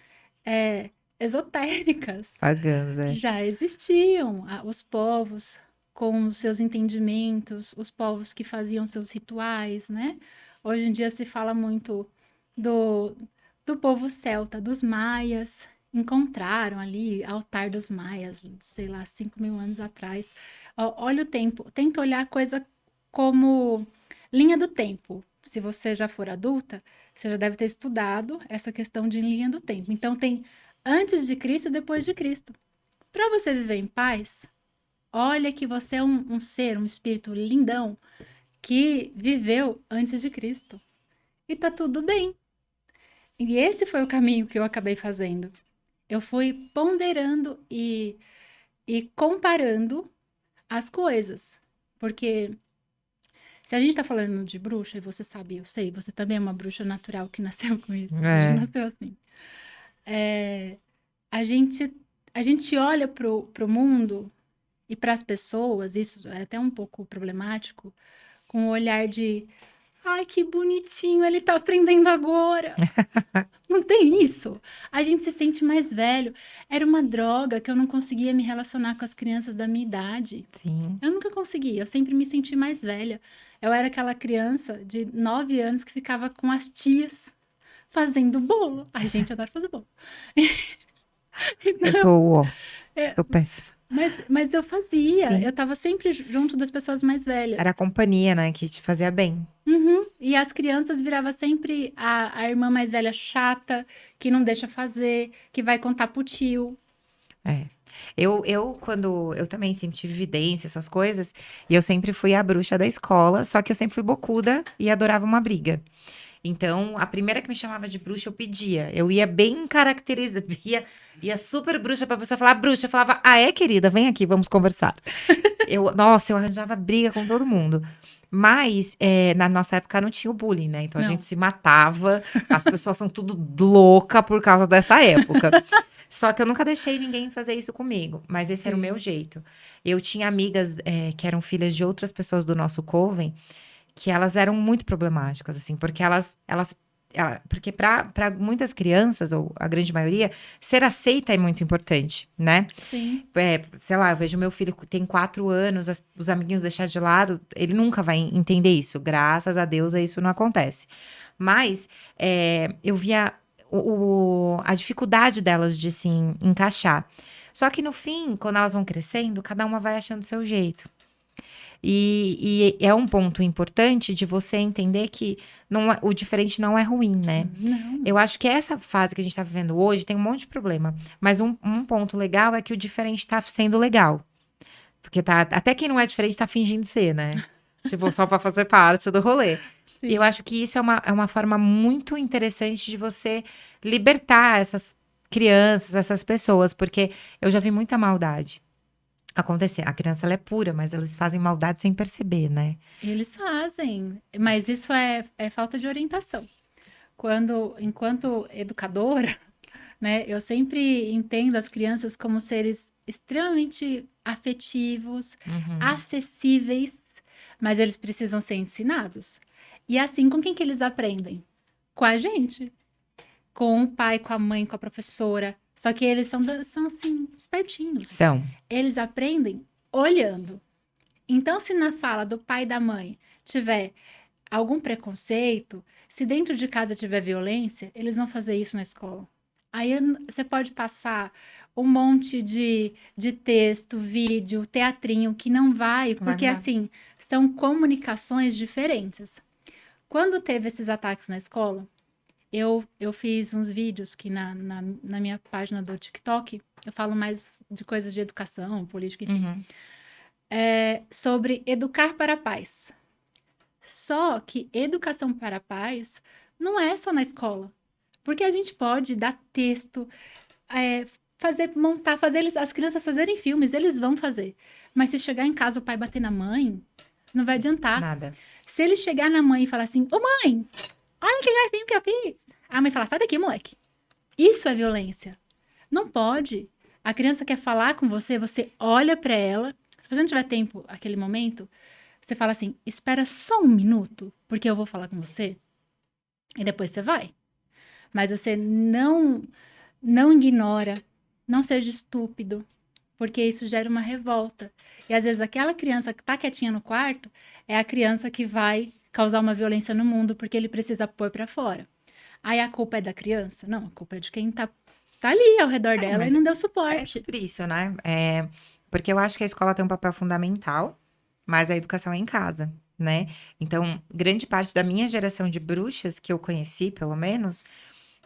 esotéricas. Pagando, é. Já existiam os povos com os seus entendimentos, os povos que faziam seus rituais, né? Hoje em dia se fala muito do, do povo celta, dos maias. Encontraram ali altar dos maias, sei lá, 5.000 anos atrás. Olha o tempo, tenta olhar a coisa como linha do tempo. Se você já for adulta, você já deve ter estudado essa questão de linha do tempo. Então, tem antes de Cristo e depois de Cristo. Para você viver em paz, olha que você é um ser, um espírito lindão que viveu antes de Cristo. E tá tudo bem. E esse foi o caminho que eu acabei fazendo. Eu fui ponderando e comparando as coisas. Porque se a gente tá falando de bruxa, e você sabe, eu sei, você também é uma bruxa natural que nasceu com isso. Você já É. nasceu assim. A gente, a gente olha pro mundo e para as pessoas, isso é até um pouco problemático, com o olhar de Ai, que bonitinho, ele tá aprendendo agora. Não tem isso? A gente se sente mais velho. Era uma droga que eu não conseguia me relacionar com as crianças da minha idade. Sim. Eu nunca consegui, eu sempre me senti mais velha. Eu era aquela criança de 9 anos que ficava com as tias fazendo bolo. Ai, gente, adoro fazer bolo. Eu Então, sou, ó, é, sou péssima. mas eu fazia, eu Sim. tava sempre junto das pessoas mais velhas. Era a companhia, né, que te fazia bem. Uhum. E as crianças virava sempre a irmã mais velha chata, que não deixa fazer, que vai contar pro tio. É. Quando eu também sempre tive vidência, essas coisas, e eu sempre fui a bruxa da escola, só que eu sempre fui bocuda e adorava uma briga. Então, a primeira que me chamava de bruxa, eu pedia. Eu ia bem caracterizada, ia super bruxa pra pessoa falar, bruxa. Eu falava, ah, é, querida, vem aqui, vamos conversar. Nossa, eu arranjava briga com todo mundo. Mas, na nossa época não tinha o bullying, né? Então a gente Não, se matava, as pessoas são tudo louca por causa dessa época. Só que eu nunca deixei ninguém fazer isso comigo, mas esse era o meu sim, jeito. Eu tinha amigas, que eram filhas de outras pessoas do nosso coven, que elas eram muito problemáticas, assim, porque porque para muitas crianças, ou a grande maioria, ser aceita é muito importante, né? sim. Sei lá, eu vejo meu filho que tem 4 anos, os amiguinhos deixar de lado, ele nunca vai entender isso. Graças a Deus, isso não acontece. Mas eu via a dificuldade delas de se encaixar. Só que no fim, quando elas vão crescendo, cada uma vai achando o seu jeito. E é um ponto importante de você entender que o diferente não é ruim, né? Não, Eu acho que essa fase que a gente tá vivendo hoje tem um monte de problema. Mas um ponto legal é que o diferente tá sendo legal. Porque até quem não é diferente tá fingindo ser, né? Tipo, só pra fazer parte do rolê. E eu sim. acho que isso é uma forma muito interessante de você libertar essas crianças, essas pessoas, porque eu já vi muita maldade acontecer. A criança, ela é pura, mas eles fazem maldade sem perceber, né? Eles fazem, mas isso é falta de orientação. Enquanto educadora, né, eu sempre entendo as crianças como seres extremamente afetivos, Uhum. acessíveis, mas eles precisam ser ensinados. E assim, com quem que eles aprendem? Com a gente, com o pai, com a mãe, com a professora. Só que eles são assim, espertinhos. São. Eles aprendem olhando. Então, se na fala do pai e da mãe tiver algum preconceito, se dentro de casa tiver violência, eles vão fazer isso na escola. Aí você pode passar um monte de texto, vídeo, teatrinho que não vai, Vai porque mudar. assim, são comunicações diferentes. Quando teve esses ataques na escola, eu fiz uns vídeos que na minha página do TikTok, eu falo mais de coisas de educação, política, enfim, Uhum. sobre educar para a paz. Só que educação para a paz não é só na escola. Porque a gente pode dar texto, fazer as crianças fazerem filmes, eles vão fazer. Mas se chegar em casa o pai bater na mãe, não vai adiantar. Nada. Se ele chegar na mãe e falar assim, ô mãe, olha que garfinho que eu fiz. A mãe fala, sai daqui, moleque. Isso é violência. Não pode. A criança quer falar com você, você olha para ela. Se você não tiver tempo, aquele momento, você fala assim: espera só um minuto, porque eu vou falar com você. E depois você vai. Mas você não ignora, não seja estúpido, porque isso gera uma revolta. E às vezes aquela criança que tá quietinha no quarto é a criança que vai causar uma violência no mundo, porque ele precisa pôr para fora. Aí a culpa é da criança? Não, a culpa é de quem tá ali ao redor dela e Mas não deu é suporte. sobre isso, né? Porque eu acho que a escola tem um papel fundamental, mas a educação é em casa, né? Então, grande parte da minha geração de bruxas, que eu conheci, pelo menos,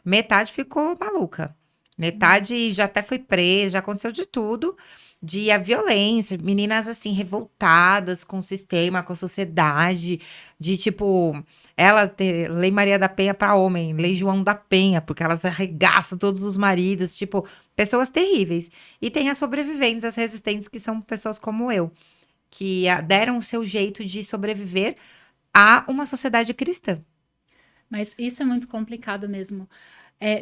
metade ficou maluca. Metade Nossa. já até foi presa, já aconteceu de tudo. De a violência, meninas assim, revoltadas com o sistema, com a sociedade, de tipo, ela ter Lei Maria da Penha para homem, Lei João da Penha, porque elas arregaçam todos os maridos, tipo, pessoas terríveis. E tem as sobreviventes, as resistentes, que são pessoas como eu, que deram o seu jeito de sobreviver a uma sociedade cristã. Mas isso é muito complicado mesmo.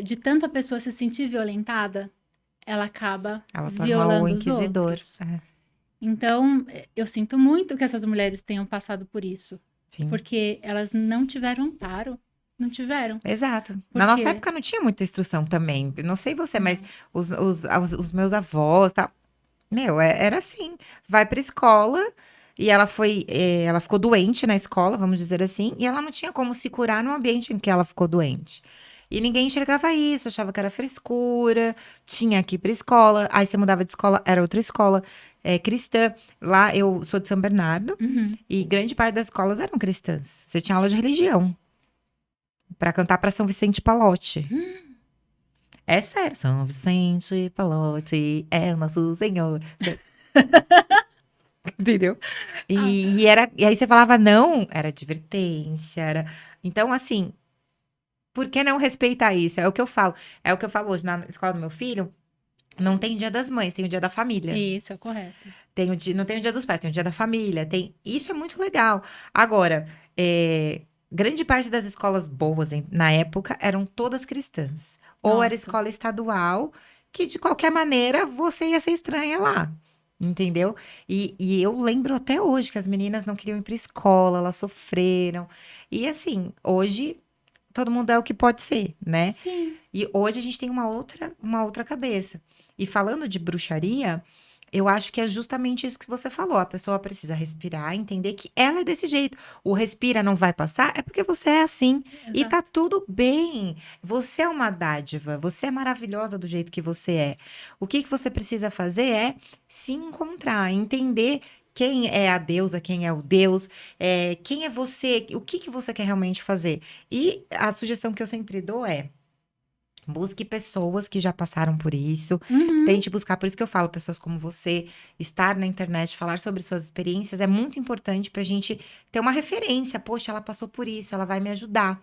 De tanto a pessoa se sentir violentada, ela acaba Ela torna o violando os inquisidor. outros. Então, eu sinto muito que essas mulheres tenham passado por isso. Sim. porque elas não tiveram amparo. Não tiveram. Exato. Por Na nossa quê? época não tinha muita instrução também. Eu não sei você, mas Não. os meus avós, tal, meu, era assim. Vai pra escola e ela ficou doente na escola, vamos dizer assim, e ela não tinha como se curar no ambiente em que ela ficou doente. E ninguém enxergava isso, achava que era frescura, tinha que ir pra escola, aí você mudava de escola, era outra escola, cristã. Lá eu sou de São Bernardo Uhum. e grande parte das escolas eram cristãs. Você tinha aula de religião pra cantar pra São Vicente Palote. É sério, São Vicente Palote é o nosso Senhor. Entendeu? Ah, E aí você falava não, era advertência, era. Então, assim, por que não respeitar isso? É o que eu falo. É o que eu falo hoje na escola do meu filho. Não tem dia das mães, tem o dia da família. isso é correto. Não tem o dia dos pais, tem o dia da família. Isso é muito legal. Agora, grande parte das escolas boas na época eram todas cristãs. Ou era Nossa. escola estadual, que de qualquer maneira você ia ser estranha lá. Entendeu? E eu lembro até hoje que as meninas não queriam ir para escola, elas sofreram. E assim, hoje todo mundo é o que pode ser, né? Sim. E hoje a gente tem uma outra cabeça. E falando de bruxaria, eu acho que é justamente isso que você falou. A pessoa precisa respirar, entender que ela é desse jeito. O respira não vai passar, é porque você é assim. E tá Exato. tudo bem. Você é uma dádiva, você é maravilhosa do jeito que você é. O que que você precisa fazer é se encontrar, entender quem é a deusa, quem é o Deus, quem é você, o que que você quer realmente fazer. E a sugestão que eu sempre dou é: busque pessoas que já passaram por isso. Uhum. Tente buscar, por isso que eu falo, pessoas como você, estar na internet, falar sobre suas experiências é muito importante pra gente ter uma referência. Poxa, ela passou por isso, ela vai me ajudar.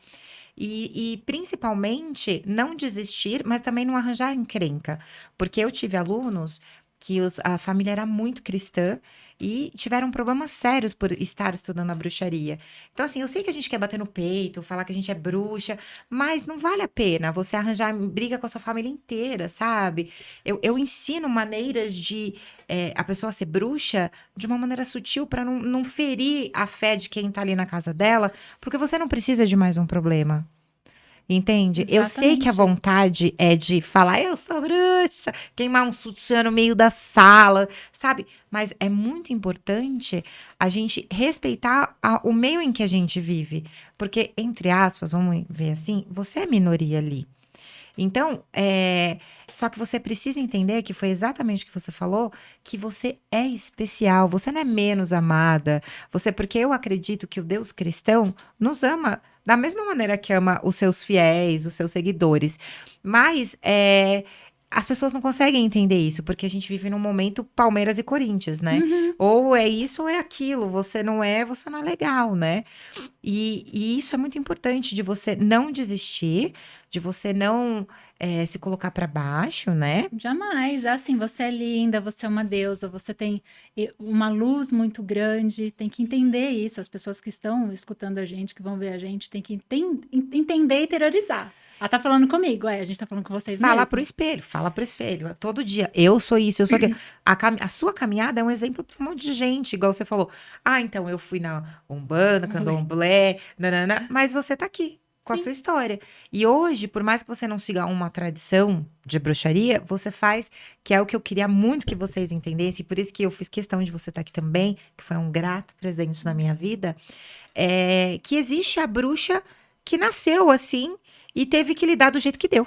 E principalmente não desistir, mas também não arranjar encrenca. Porque eu tive alunos que a família era muito cristã e tiveram problemas sérios por estar estudando a bruxaria. Então, assim, eu sei que a gente quer bater no peito, falar que a gente é bruxa, mas não vale a pena você arranjar briga com a sua família inteira, sabe? Eu ensino maneiras de a pessoa ser bruxa de uma maneira sutil para não ferir a fé de quem tá ali na casa dela, porque você não precisa de mais um problema. Entende? Eu sei que a Exatamente. vontade é de falar, eu sou bruxa, queimar um sutiã no meio da sala, sabe? Mas é muito importante a gente respeitar o meio em que a gente vive. Porque, entre aspas, vamos ver assim, você é minoria ali. Então, só que você precisa entender que foi exatamente o que você falou, que você é especial, você não é menos amada. Porque eu acredito que o Deus cristão nos ama da mesma maneira que ama os seus fiéis, os seus seguidores. Mas as pessoas não conseguem entender isso, porque a gente vive num momento Palmeiras e Corinthians, né? Uhum. Ou é isso ou é aquilo. Você não é legal, né? E isso é muito importante de você não desistir, de você não se colocar para baixo, né? Jamais. Assim, você é linda, você é uma deusa, você tem uma luz muito grande, tem que entender isso. As pessoas que estão escutando a gente, que vão ver a gente, tem que entender e interiorizar. Ela tá falando comigo, a gente tá falando com vocês mesmo. Fala pro espelho, todo dia. Eu sou isso, eu sou aquilo. A sua caminhada é um exemplo para um monte de gente, igual você falou. Ah, então eu fui na Umbanda, Vamos ler. Candomblé, nanana, mas você tá aqui com a Sim, sua história. E hoje, por mais que você não siga uma tradição de bruxaria, você faz, que é o que eu queria muito que vocês entendessem, por isso que eu fiz questão de você estar aqui também, que foi um grato presente na minha vida, que existe a bruxa que nasceu assim e teve que lidar do jeito que deu.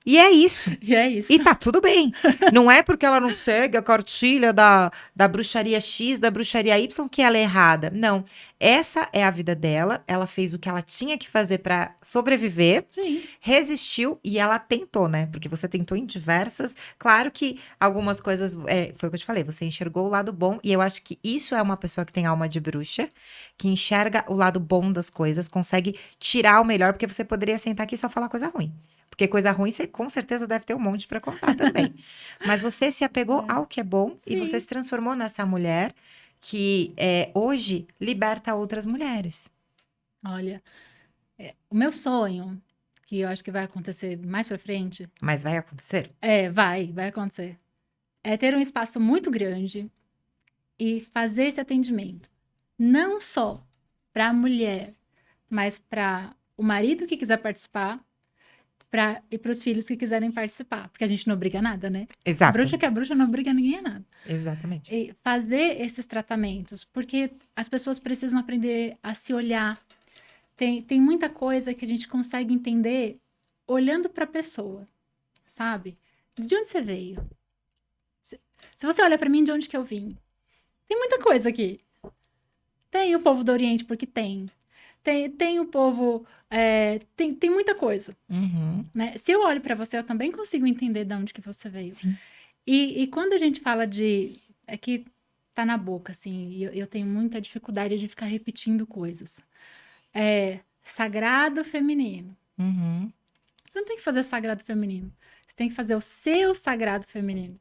E é isso. e é E isso. tá tudo bem. Não é porque ela não segue a cartilha da bruxaria X, da bruxaria Y, que ela é errada. Não. Essa é a vida dela. Ela fez o que ela tinha que fazer pra sobreviver, Sim, resistiu e ela tentou, né? Porque você tentou em diversas. Claro que algumas coisas. Foi o que eu te falei, você enxergou o lado bom. E eu acho que isso é uma pessoa que tem alma de bruxa, que enxerga o lado bom das coisas, consegue tirar o melhor, porque você poderia sentar aqui e só falar coisa ruim. Porque coisa ruim você com certeza deve ter um monte pra contar também. Mas você se apegou é. ao que é bom e você Sim. se transformou nessa mulher que hoje liberta outras mulheres. Olha, o meu sonho, que eu acho que vai acontecer mais pra frente, Mas vai acontecer? vai acontecer, é ter um espaço muito grande e fazer esse atendimento. Não só para a mulher, mas para o marido que quiser participar, e para os filhos que quiserem participar. Porque a gente não obriga a nada, né? Exato. Bruxa que é bruxa não obriga ninguém a nada. Exatamente. E fazer esses tratamentos, porque as pessoas precisam aprender a se olhar. Tem muita coisa que a gente consegue entender olhando para a pessoa, sabe? De onde você veio? Se você olha para mim, de onde que eu vim? Tem muita coisa aqui. Tem o povo do Oriente, porque tem. Tem o povo... tem muita coisa, Uhum. né? Se eu olho para você, eu também consigo entender de onde que você veio. Sim. E quando a gente fala de... É que tá na boca, assim, e eu tenho muita dificuldade de ficar repetindo coisas. Sagrado feminino. Uhum. Você não tem que fazer sagrado feminino. Você tem que fazer o seu sagrado feminino.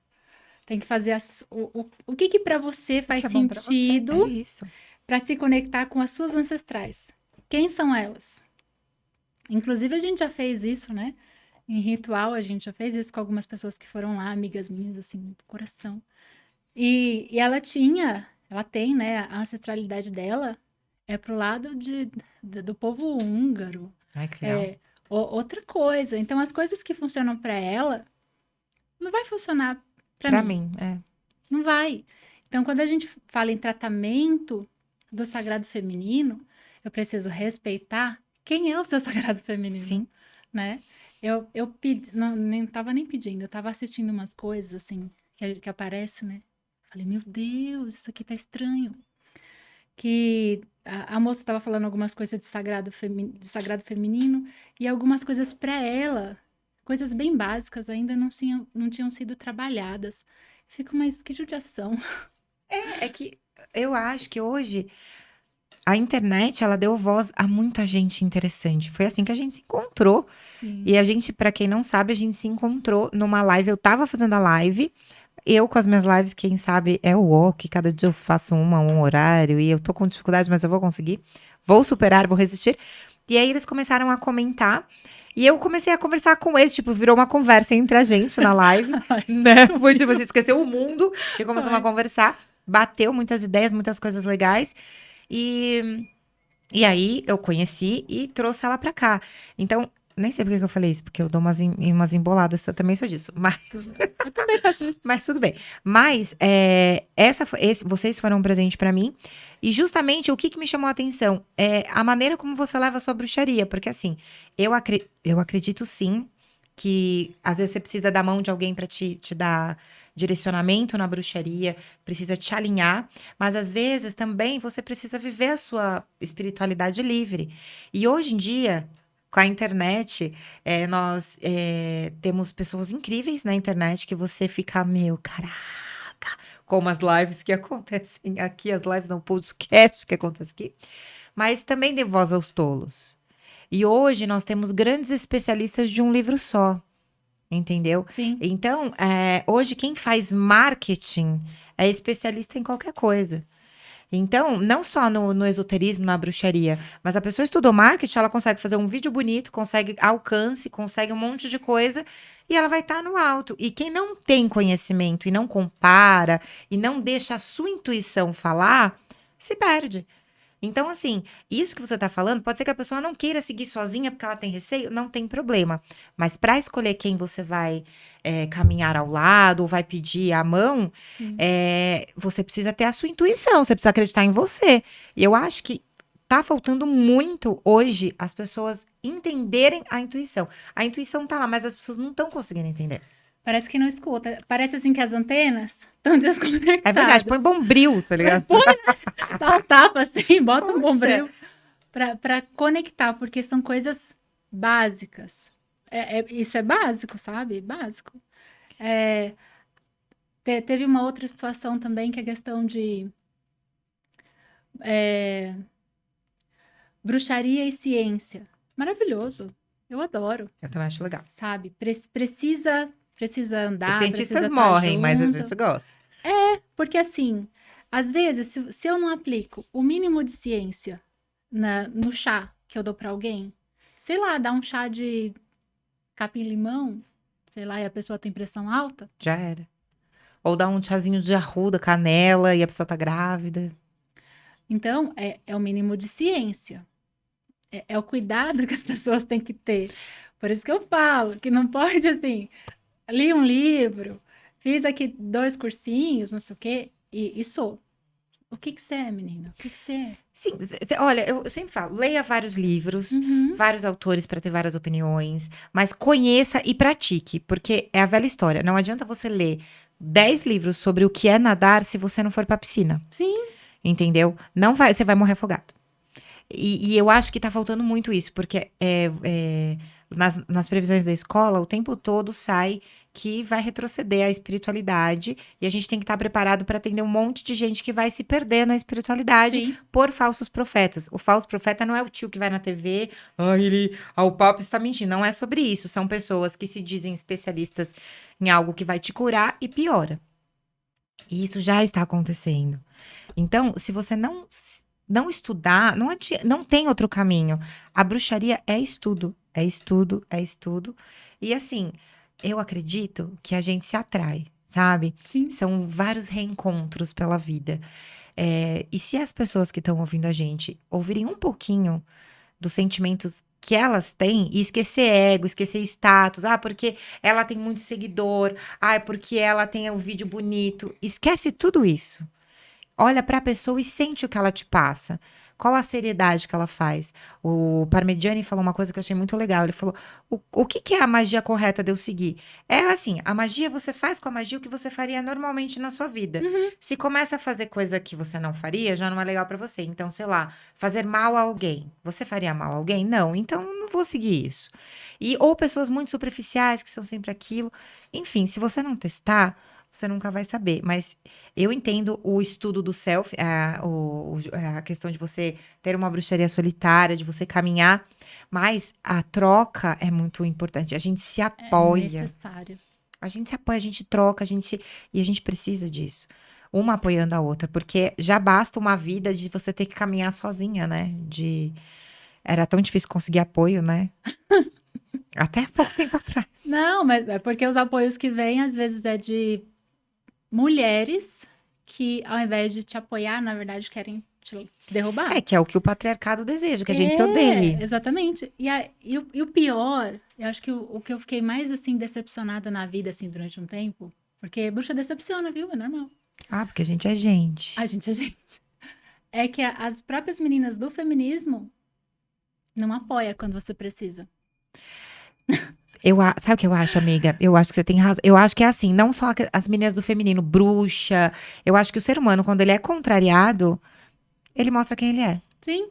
Tem que fazer o que para você faz Que é bom pra você. sentido É isso. para se conectar com as suas ancestrais. Quem são elas? Inclusive, a gente já fez isso, né? Em ritual, a gente já fez isso com algumas pessoas que foram lá, amigas minhas, assim, do coração. E ela tem, né? A ancestralidade dela é pro lado do povo húngaro. Ai, que legal. Outra coisa. Então, as coisas que funcionam para ela não vai funcionar para Pra mim. mim. Não vai. Então, quando a gente fala em tratamento do sagrado feminino, eu preciso respeitar quem é o seu sagrado feminino. Sim. Né? Eu pedi, não, nem tava nem pedindo, eu tava assistindo umas coisas assim que aparece, né? Falei, meu Deus, isso aqui tá estranho. Que a moça tava falando algumas coisas de sagrado feminino e algumas coisas para ela, coisas bem básicas, ainda não tinham sido trabalhadas. Fico, mas que judiação. É que eu acho que hoje a internet, ela deu voz a muita gente interessante. Foi assim que a gente se encontrou. Sim. E a gente, pra quem não sabe, a gente se encontrou numa live. Eu tava fazendo a live. Eu com as minhas lives, quem sabe, é o ok. Cada dia eu faço um horário. E eu tô com dificuldade, mas eu vou conseguir. Vou superar, vou resistir. E aí eles começaram a comentar. E eu comecei a conversar com eles. Tipo, virou uma conversa entre a gente na live. Né? Foi tipo, a gente esqueceu o mundo. E começamos a conversar. Bateu muitas ideias, muitas coisas legais. E aí eu conheci e trouxe ela pra cá. Então, nem sei por que eu falei isso, porque eu dou umas emboladas, eu também sou disso. Mas, Eu também faço isso. mas tudo bem. Mas vocês foram um presente pra mim. E justamente o que me chamou a atenção é a maneira como você leva a sua bruxaria. Porque assim, eu acredito sim que às vezes você precisa da mão de alguém pra te dar direcionamento na bruxaria, precisa te alinhar, mas às vezes também você precisa viver a sua espiritualidade livre. E hoje em dia, com a internet, nós temos pessoas incríveis na internet que você fica, meu, caraca, como as lives que acontecem aqui, as lives não, podcast que acontece aqui, mas também dê voz aos tolos. E hoje nós temos grandes especialistas de um livro só. Entendeu? Sim. Então, hoje quem faz marketing é especialista em qualquer coisa. Então, não só no esoterismo, na bruxaria, mas a pessoa estudou marketing, ela consegue fazer um vídeo bonito, consegue alcance, consegue um monte de coisa e ela vai estar no alto. E quem não tem conhecimento e não compara e não deixa a sua intuição falar, se perde. Então, assim, isso que você tá falando, pode ser que a pessoa não queira seguir sozinha porque ela tem receio, não tem problema. Mas para escolher quem você vai caminhar ao lado ou vai pedir a mão, você precisa ter a sua intuição, você precisa acreditar em você. E eu acho que tá faltando muito hoje as pessoas entenderem a intuição. A intuição tá lá, mas as pessoas não estão conseguindo entender. Parece que não escuta. Parece assim que as antenas estão desconectadas. É verdade, põe bombril, tá ligado? Dá um tapa assim, bota um Poxa. bombril pra conectar, porque são coisas básicas. Isso é básico, sabe? Básico. Teve uma outra situação também que é a questão de bruxaria e ciência. Maravilhoso. Eu adoro, Eu também acho legal. sabe? Precisa andar, Os cientistas precisa morrem, tá mas a junto. gente gosta. Porque assim, às vezes, se eu não aplico o mínimo de ciência no chá que eu dou pra alguém, sei lá, dá um chá de capim-limão, sei lá, e a pessoa tem pressão alta, Já era. Ou dá um chazinho de arruda, canela, e a pessoa tá grávida. Então, é o mínimo de ciência. É o cuidado que as pessoas têm que ter. Por isso que eu falo que não pode, assim, li um livro, fiz aqui 2 cursinhos, não sei o quê, e sou. O que que você é, menina? O que que você é? Sim, olha, eu sempre falo, leia vários livros, Uhum. vários autores para ter várias opiniões, mas conheça e pratique, porque é a velha história. Não adianta você ler 10 livros sobre o que é nadar se você não for para piscina, Sim, entendeu? Não vai, você vai morrer afogado. E eu acho que tá faltando muito isso, porque nas previsões da escola, o tempo todo sai que vai retroceder a espiritualidade e a gente tem que estar preparado para atender um monte de gente que vai se perder na espiritualidade sim. por falsos profetas. O falso profeta não é o tio que vai na TV, o papo está mentindo. Não é sobre isso. São pessoas que se dizem especialistas em algo que vai te curar e piora. E isso já está acontecendo. Então, se você não estudar, não tem outro caminho. A bruxaria é estudo, é estudo, é estudo. E assim, eu acredito que a gente se atrai, sabe? Sim. São vários reencontros pela vida. E se as pessoas que estão ouvindo a gente ouvirem um pouquinho dos sentimentos que elas têm e esquecer ego, esquecer status, porque ela tem muito seguidor, é porque ela tem o vídeo bonito, esquece tudo isso. Olha para a pessoa e sente o que ela te passa. Qual a seriedade que ela faz? O Parmigiani falou uma coisa que eu achei muito legal. Ele falou: o que é a magia correta de eu seguir? É assim: a magia você faz com a magia o que você faria normalmente na sua vida. Uhum. Se começa a fazer coisa que você não faria, já não é legal para você. Então, sei lá, fazer mal a alguém. Você faria mal a alguém? Não. Então, não vou seguir isso. Ou pessoas muito superficiais que são sempre aquilo. Enfim, se você não testar, você nunca vai saber. Mas eu entendo o estudo do self, a questão de você ter uma bruxaria solitária, de você caminhar, mas a troca é muito importante. A gente se É apoia, necessário. a gente troca, e a gente precisa disso. Uma apoiando a outra, porque já basta uma vida de você ter que caminhar sozinha, né? Era tão difícil conseguir apoio, né? Até pouco tempo atrás. Não, mas é porque os apoios que vêm, às vezes, é de mulheres que, ao invés de te apoiar, na verdade, querem te derrubar. Que é o que o patriarcado deseja, que a gente se odeie. Exatamente. E o pior, eu acho que o que eu fiquei mais, assim, decepcionada na vida, assim, durante um tempo, porque bruxa decepciona, viu? É normal. Porque a gente é gente. A gente é gente. É que as próprias meninas do feminismo não apoiam quando você precisa. Sabe o que eu acho, amiga? Eu acho que você tem razão. Eu acho que é assim, não só as meninas do feminino, bruxa. Eu acho que o ser humano, quando ele é contrariado, ele mostra quem ele é. Sim.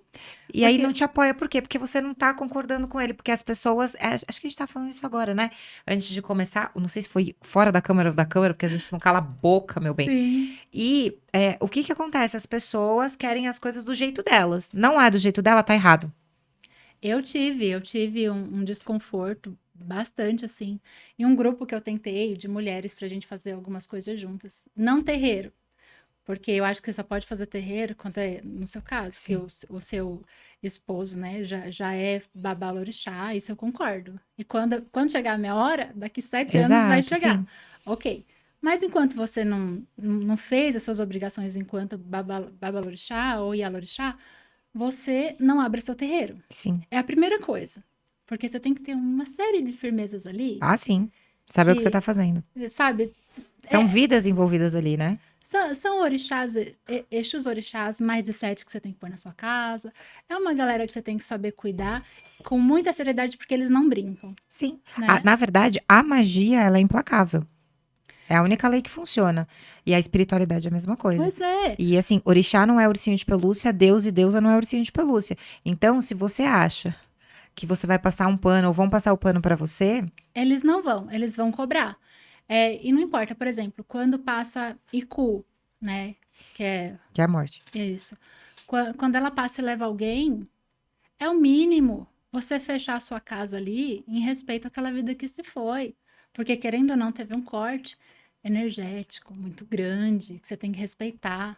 E aí não te apoia, por quê? Porque você não tá concordando com ele. Porque as pessoas. Acho que a gente tá falando isso agora, né? Antes de começar, não sei se foi fora da câmera ou da câmera, porque a gente não cala a boca, meu bem. Sim. E o que acontece? As pessoas querem as coisas do jeito delas. Não é do jeito dela, tá errado. Eu tive um desconforto bastante, assim, em um grupo que eu tentei de mulheres pra gente fazer algumas coisas juntas. Não terreiro, porque eu acho que você só pode fazer terreiro quando é no seu caso, que Sim. o seu esposo, né, já é babalorixá, isso eu concordo. E quando chegar a minha hora, daqui 7 anos vai Exato, chegar. sim. Ok. Mas enquanto você não fez as suas obrigações enquanto babalorixá ou ialorixá, você não abre seu terreiro. Sim. É a primeira coisa. Porque você tem que ter uma série de firmezas ali Sim. Saber o que você tá fazendo. sabe, São vidas envolvidas ali, né? são orixás, Exus orixás mais de 7 que você tem que pôr na sua casa. É uma galera que você tem que saber cuidar com muita seriedade, porque eles não brincam. Sim. Né? Na verdade, a magia, ela é implacável. É a única lei que funciona. E a espiritualidade é a mesma coisa. Pois é. E assim, orixá não é ursinho de pelúcia, Deus e deusa não é ursinho de pelúcia. Então, se você acha que você vai passar um pano ou vão passar o pano pra você, Eles não vão, eles vão cobrar. E não importa, por exemplo, quando passa Iku, né? Que é que é a morte. isso. Quando ela passa e leva alguém, é o mínimo você fechar a sua casa ali em respeito àquela vida que se foi. Porque, querendo ou não, teve um corte energético muito grande que você tem que respeitar.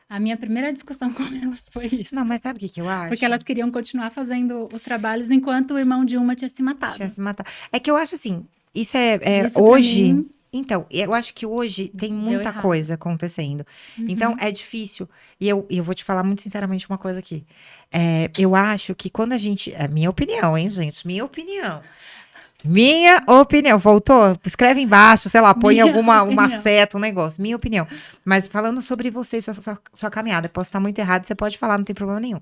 A minha primeira discussão com elas foi isso. Não, mas sabe o que eu acho? Porque elas queriam continuar fazendo os trabalhos enquanto o irmão de uma tinha se matado. Tinha se matar. É que eu acho assim, isso Isso, pra hoje, mim, Então, eu acho que hoje tem Deu muita errado. coisa acontecendo. Então, Uhum. é difícil. E eu vou te falar muito sinceramente uma coisa aqui. Eu acho que quando a gente. É minha opinião, hein, gente? Minha opinião. Minha opinião. Voltou? Escreve embaixo, sei lá, põe Minha alguma uma opinião. seta, um negócio. Minha opinião. Mas falando sobre você e sua caminhada, posso estar muito errado, você pode falar, não tem problema nenhum.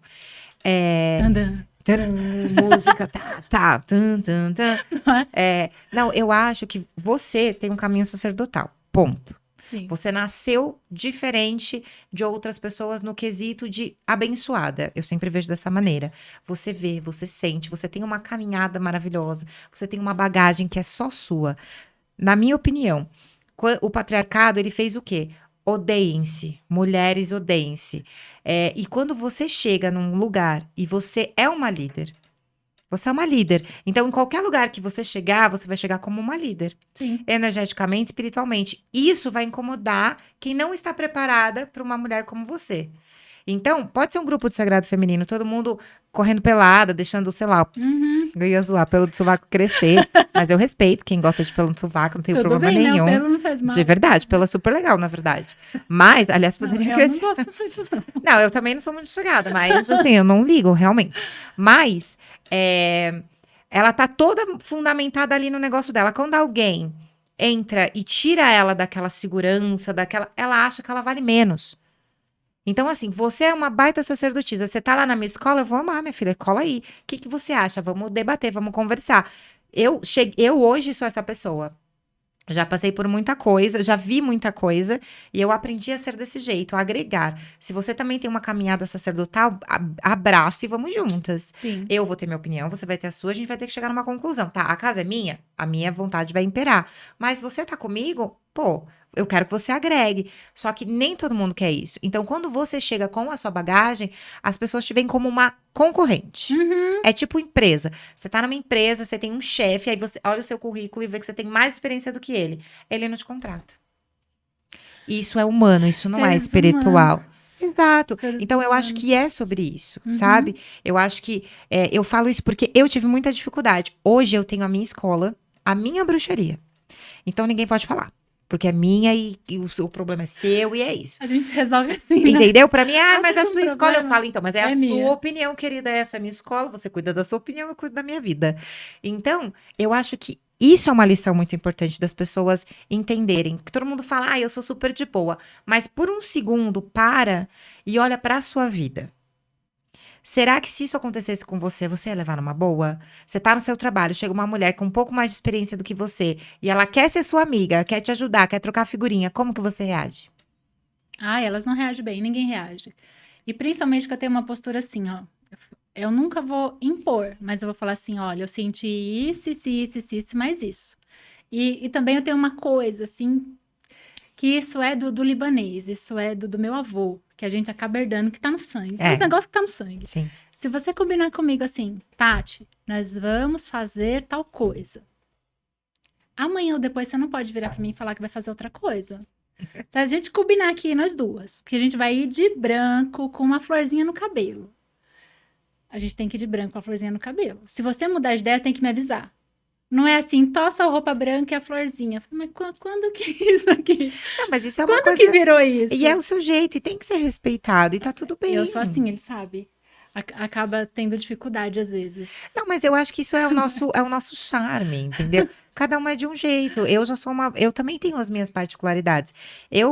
É, Tandã. taran, música, tá, tan, tan, tan. Não é? Não, eu acho que você tem um caminho sacerdotal. Ponto. Sim. Você nasceu diferente de outras pessoas no quesito de abençoada. Eu sempre vejo dessa maneira. Você vê, você sente, você tem uma caminhada maravilhosa, você tem uma bagagem que é só sua. Na minha opinião, o patriarcado, ele fez o quê? Odeiem-se, mulheres odeiem-se. E quando você chega num lugar e você é uma líder, você é uma líder. Então, em qualquer lugar que você vai chegar como uma líder, Sim. energeticamente, espiritualmente. Isso vai incomodar quem não está preparada para uma mulher como você. Então, pode ser um grupo de sagrado feminino, todo mundo correndo pelada, deixando, sei lá, Uhum. eu ia zoar pelo do sovaco crescer, mas eu respeito quem gosta de pelo no sovaco, não tenho Tudo problema bem, né? O nenhum. pelo não faz De mal. verdade, pelo é super legal, na verdade. Mas, aliás, Não, poderia eu não crescer. gosto muito, não. Não, eu também não sou muito chegada, mas assim, eu não ligo, realmente. Mas, ela tá toda fundamentada ali no negócio dela. Quando alguém entra e tira ela daquela segurança, ela acha que ela vale menos. Então, assim, você é uma baita sacerdotisa. Você tá lá na minha escola, eu vou amar, minha filha. Cola aí. O que que você acha? Vamos debater, vamos conversar. Eu hoje sou essa pessoa. Já passei por muita coisa, já vi muita coisa, e eu aprendi a ser desse jeito, a agregar. Se você também tem uma caminhada sacerdotal, abrace e vamos juntas. Sim. Eu vou ter minha opinião, você vai ter a sua, a gente vai ter que chegar numa conclusão. Tá, a casa é minha, a minha vontade vai imperar. Mas você tá comigo? Pô, eu quero que você agregue. Só que nem todo mundo quer isso. Então, quando você chega com a sua bagagem, as pessoas te veem como uma concorrente. Uhum. É tipo empresa. Você tá numa empresa, você tem um chefe, aí você olha o seu currículo e vê que você tem mais experiência do que ele. Ele não te contrata. Isso é humano, isso não é Seres espiritual. humanos. Exato. Seres Então, eu acho que é humanos. sobre isso, Uhum. sabe? Eu acho que. Eu falo isso porque eu tive muita dificuldade. Hoje eu tenho a minha escola, a minha bruxaria. Então, ninguém pode falar. Porque é minha e o problema é seu e é isso. A gente resolve assim, né? Entendeu? Pra mim, mas Tem a um sua escola, eu problema. falo, então, mas é a É sua minha. opinião, querida, essa é a minha escola, você cuida da sua opinião, eu cuido da minha vida. Então, eu acho que isso é uma lição muito importante das pessoas entenderem. Que todo mundo fala, eu sou super de boa, mas por um segundo, para e olha pra sua vida. Será que se isso acontecesse com você, você ia levar numa boa? Você tá no seu trabalho, chega uma mulher com um pouco mais de experiência do que você, e ela quer ser sua amiga, quer te ajudar, quer trocar figurinha, como que você reage? Ah, elas não reagem bem, ninguém reage. E principalmente que eu tenho uma postura assim, ó. Eu nunca vou impor, mas eu vou falar assim, olha, eu senti isso, mais isso. E também eu tenho uma coisa, assim, que isso é do libanês, isso é do meu avô, que a gente acaba herdando, que tá no sangue. Tem uns É, negócios que tá no sangue. sim. Se você combinar comigo assim, Tati, nós vamos fazer tal coisa. Amanhã ou depois você não pode virar pra mim e falar que vai fazer outra coisa. Se a gente combinar aqui, nós duas, que a gente vai ir de branco com uma florzinha no cabelo. A gente tem que ir de branco com a florzinha no cabelo. Se você mudar de ideia, você tem que me avisar. Não é assim, tossa a roupa branca e a florzinha. Eu falei, mas quando que isso aqui? Não, mas isso é uma Quando que coisa. virou E é isso? o seu jeito, e tem que ser respeitado, e tá tudo Eu sou bem. assim, ele sabe. Acaba tendo dificuldade às vezes. Não, mas eu acho que isso é o nosso charme, entendeu? Cada um é de um jeito. Eu já sou eu também tenho as minhas particularidades.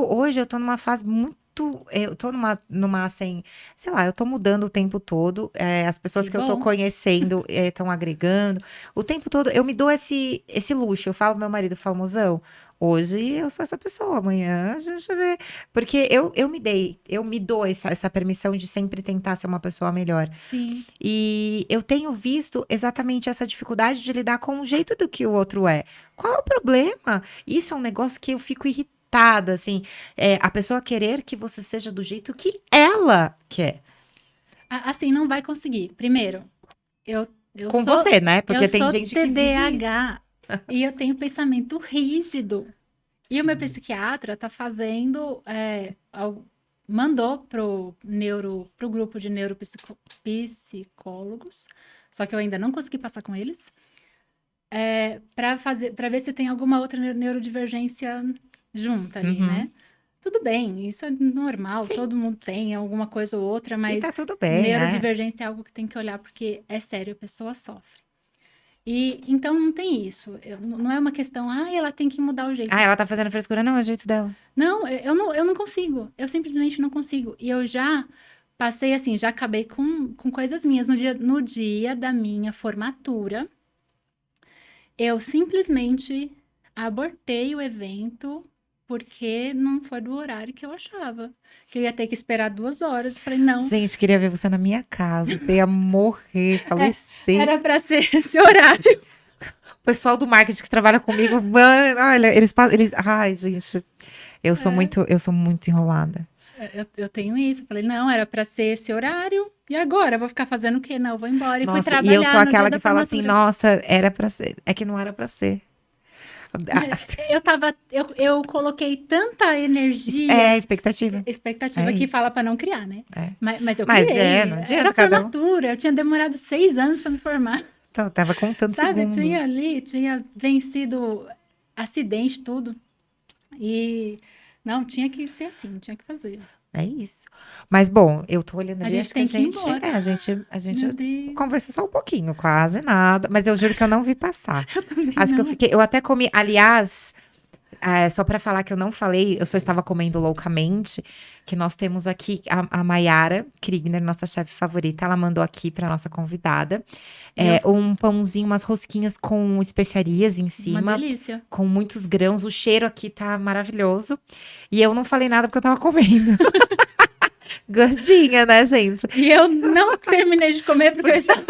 Hoje eu tô numa fase muito, eu tô numa assim, sei lá, eu tô mudando o tempo todo. As pessoas Que que eu tô bom. conhecendo estão agregando. O tempo todo eu me dou esse luxo. Eu falo pro meu marido, eu falo, mozão, hoje eu sou essa pessoa, amanhã a gente vê. Porque eu me dou essa permissão de sempre tentar ser uma pessoa melhor. Sim. E eu tenho visto exatamente essa dificuldade de lidar com o jeito do que o outro é. Qual é o problema? Isso é um negócio que eu fico irritada, assim, a pessoa querer que você seja do jeito que ela quer. Assim, não vai conseguir. Primeiro, eu, eu Com sou você, né? eu Porque tem sou gente que vive isso. TDAH e eu tenho pensamento rígido. E o meu psiquiatra tá fazendo, mandou pro grupo de neuropsicólogos, só que eu ainda não consegui passar com eles, para ver se tem alguma outra neurodivergência junta ali, Uhum. né? Tudo bem, isso é normal, Sim. todo mundo tem alguma coisa ou outra, E tá mas tudo bem, neurodivergência é algo que tem que olhar porque é sério, a pessoa sofre. E então não tem isso. Não é uma questão, ela tem que mudar o jeito. ela tá fazendo frescura, não, é o jeito dela. Não, eu não consigo. Eu simplesmente não consigo. E eu já passei assim, já acabei com coisas minhas. No dia da minha formatura, eu simplesmente abortei o evento porque não foi do horário que eu achava. Que eu ia ter que esperar 2 horas. Eu falei, não, Gente, queria ver você na minha casa. Eu ia morrer, falecer. era pra ser esse horário. O pessoal do marketing que trabalha comigo, mano, olha, eles. Ai, gente, eu sou muito enrolada. Eu tenho isso. Eu falei, não, era pra ser esse horário. E agora? Eu vou ficar fazendo o quê? Não, eu vou embora. E fui Nossa, e eu sou trabalhar no dia aquela da que fala assim, formatura. nossa, era pra ser. É que não era pra ser. Mas eu coloquei tanta É energia, expectativa. expectativa É que isso. fala pra não criar, né? É. Mas eu Mas criei. não Era adianta cada um. formatura, eu tinha demorado 6 anos pra me formar. Então, tava contando Sabe? segundos. Tinha vencido acidente, tudo. E não, tinha que ser assim, tinha que fazer. É isso. Mas, bom, eu tô olhando A ali, gente acho que a tem que ir gente. embora. A gente Meu Deus, conversou só um pouquinho, quase nada. Mas eu juro que eu não vi passar. eu também Acho que não. eu até comi. Aliás, só pra falar que eu não falei, eu só estava comendo loucamente, que nós temos aqui a Maiara Krigner, nossa chefe favorita, ela mandou aqui pra nossa convidada E eu, um pãozinho, umas rosquinhas com especiarias em uma cima, delícia. com muitos grãos. O cheiro aqui tá maravilhoso. E eu não falei nada porque eu tava comendo. Gordinha, né, gente? E eu não terminei de comer porque eu estava.